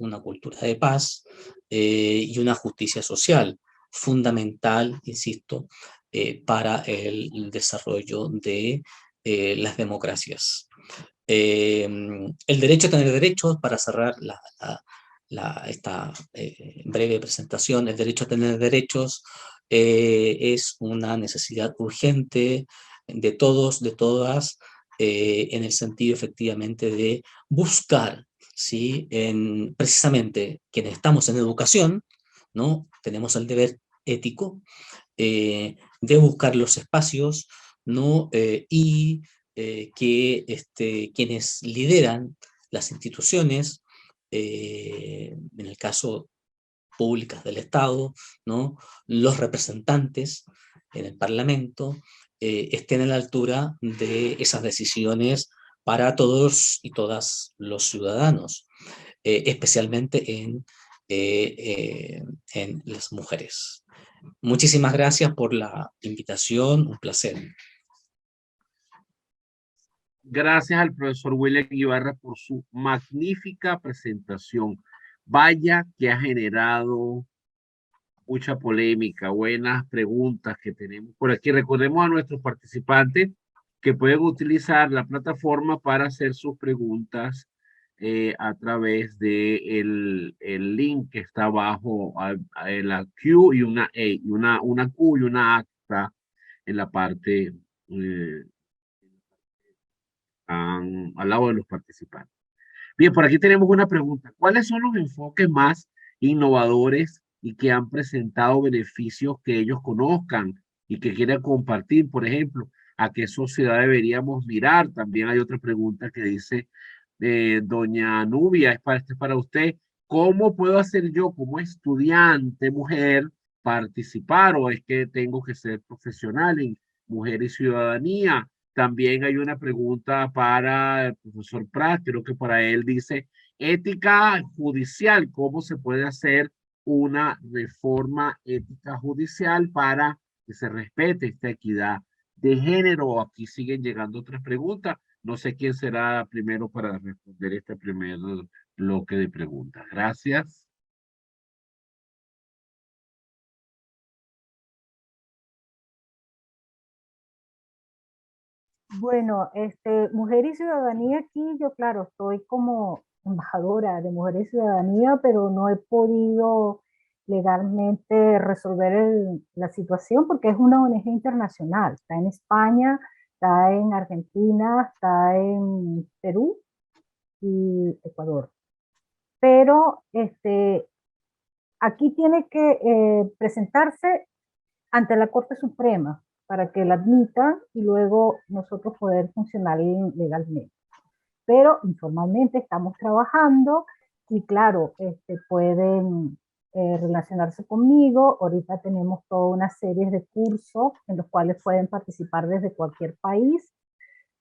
y una justicia social, fundamental, insisto, para el desarrollo de las democracias. El derecho a tener derechos, para cerrar esta breve presentación, el derecho a tener derechos es una necesidad urgente de todos, de todas, en el sentido efectivamente de buscar, ¿sí?, precisamente quienes estamos en educación, ¿no?, tenemos el deber ético de buscar los espacios, ¿no?, y que quienes lideran las instituciones, en el caso públicas del Estado, ¿no?, los representantes en el Parlamento, estén a la altura de esas decisiones para todos y todas los ciudadanos, especialmente en las mujeres. Muchísimas gracias por la invitación, un placer. Gracias al profesor William Ibarra por su magnífica presentación. Vaya que ha generado mucha polémica, buenas preguntas que tenemos por aquí. Recordemos a nuestros participantes que pueden utilizar la plataforma para hacer sus preguntas a través de el link que está abajo, en la Q y una E, y una Q y una A que está en la parte al lado de los participantes. Bien, por aquí tenemos una pregunta. ¿Cuáles son los enfoques más innovadores y que han presentado beneficios que ellos conozcan y que quieran compartir? Por ejemplo, ¿a qué sociedad deberíamos mirar? También hay otra pregunta que dice, doña Nubia, es para usted. ¿Cómo puedo hacer yo como estudiante mujer participar, o es que tengo que ser profesional en mujer y ciudadanía? También hay una pregunta para el profesor Prat, creo que para él dice, ética judicial, ¿cómo se puede hacer una reforma ética judicial para que se respete esta equidad de género? Aquí siguen llegando otras preguntas. No sé quién será primero para responder esta primera bloque de preguntas. Gracias. Bueno, Mujer y Ciudadanía aquí, yo claro, estoy como embajadora de Mujer y Ciudadanía, pero no he podido legalmente resolver la situación porque es una ONG internacional. Está en España, está en Argentina, está en Perú y Ecuador. Pero aquí tiene que presentarse ante la Corte Suprema para que la admitan y luego nosotros poder funcionar legalmente. Pero informalmente estamos trabajando y claro, pueden relacionarse conmigo. Ahorita tenemos toda una serie de cursos en los cuales pueden participar desde cualquier país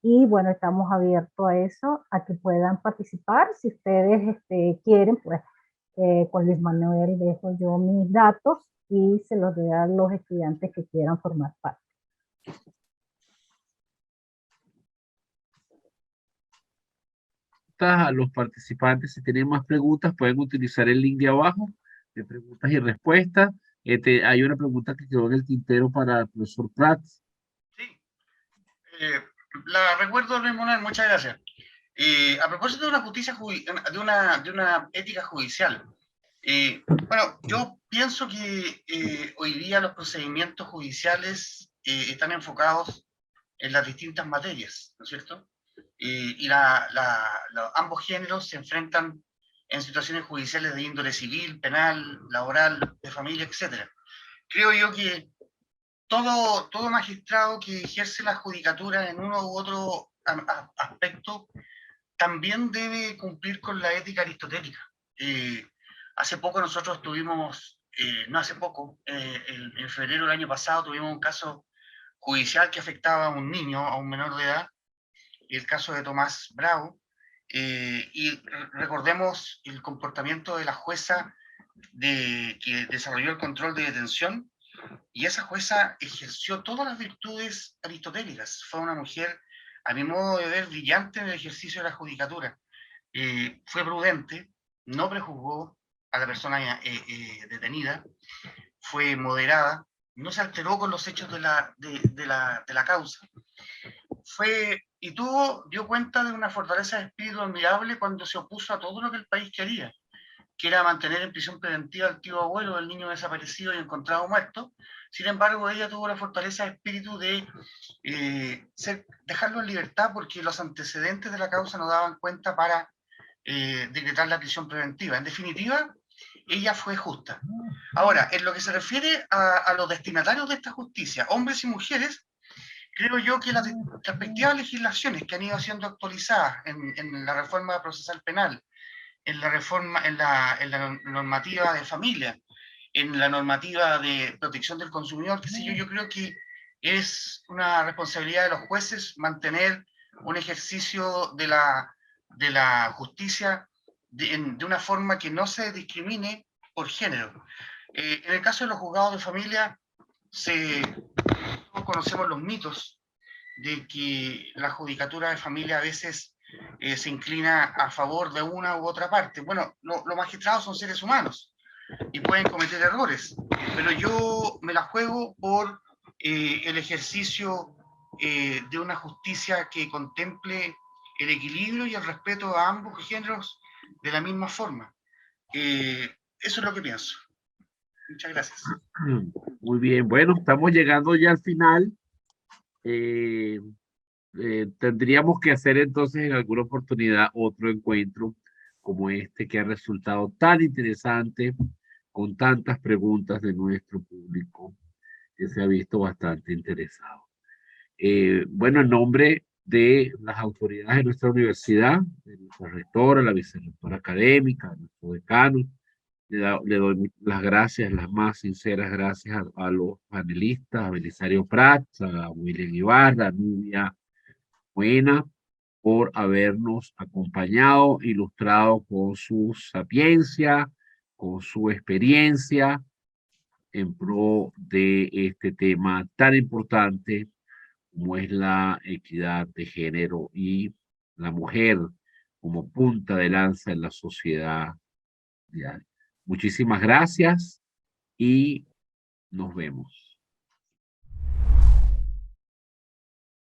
y bueno, estamos abiertos a eso, a que puedan participar. Si ustedes quieren, pues con Luis Manuel dejo yo mis datos y se los doy a los estudiantes que quieran formar parte. A los participantes, si tienen más preguntas, pueden utilizar el link de abajo de preguntas y respuestas. Hay una pregunta que quedó en el tintero para el profesor Prats. Sí, la recuerdo, Luis Manuel, muchas gracias. A propósito de una justicia, de una ética judicial, bueno, yo pienso que hoy día los procedimientos judiciales están enfocados en las distintas materias, ¿no es cierto? Y ambos géneros se enfrentan en situaciones judiciales de índole civil, penal, laboral, de familia, etc. Creo yo que todo magistrado que ejerce la judicatura en uno u otro aspecto también debe cumplir con la ética aristotélica. Hace poco nosotros tuvimos, no hace poco, en febrero del año pasado tuvimos un caso judicial que afectaba a un niño, a un menor de edad, el caso de Tomás Bravo, y recordemos el comportamiento de la jueza que desarrolló el control de detención, y esa jueza ejerció todas las virtudes aristotélicas. Fue una mujer, a mi modo de ver, brillante en el ejercicio de la judicatura. Fue prudente, no prejuzgó a la persona detenida, fue moderada, no se alteró con los hechos de la causa. Dio cuenta de una fortaleza de espíritu admirable cuando se opuso a todo lo que el país quería, que era mantener en prisión preventiva al tío abuelo del niño desaparecido y encontrado muerto. Sin embargo, ella tuvo la fortaleza de espíritu de dejarlo en libertad porque los antecedentes de la causa no daban cuenta para decretar la prisión preventiva. En definitiva, ella fue justa. Ahora, en lo que se refiere a los destinatarios de esta justicia, hombres y mujeres, creo yo que las respectivas legislaciones que han ido siendo actualizadas en la reforma procesal penal, en la normativa de familia, en la normativa de protección del consumidor, qué sé yo creo que es una responsabilidad de los jueces mantener un ejercicio de la justicia de una forma que no se discrimine por género. En el caso de los juzgados de familia, todos conocemos los mitos de que la judicatura de familia a veces se inclina a favor de una u otra parte. Bueno, los magistrados son seres humanos y pueden cometer errores, pero yo me la juego por el ejercicio de una justicia que contemple el equilibrio y el respeto a ambos géneros de la misma forma. Eso es lo que pienso. Muchas gracias. Muy bien, bueno, estamos llegando ya al final. Tendríamos que hacer entonces en alguna oportunidad otro encuentro como este que ha resultado tan interesante, con tantas preguntas de nuestro público que se ha visto bastante interesado. Bueno, en nombre de las autoridades de nuestra universidad, de nuestra rectora, la vicerrectora académica, de nuestro decano, le doy las gracias, las más sinceras gracias a los panelistas, a Belisario Prats, a William Ibarra, a Nubia Buena, por habernos acompañado, ilustrado con su sapiencia, con su experiencia en pro de este tema tan importante como es la equidad de género y la mujer como punta de lanza en la sociedad diaria. Muchísimas gracias y nos vemos.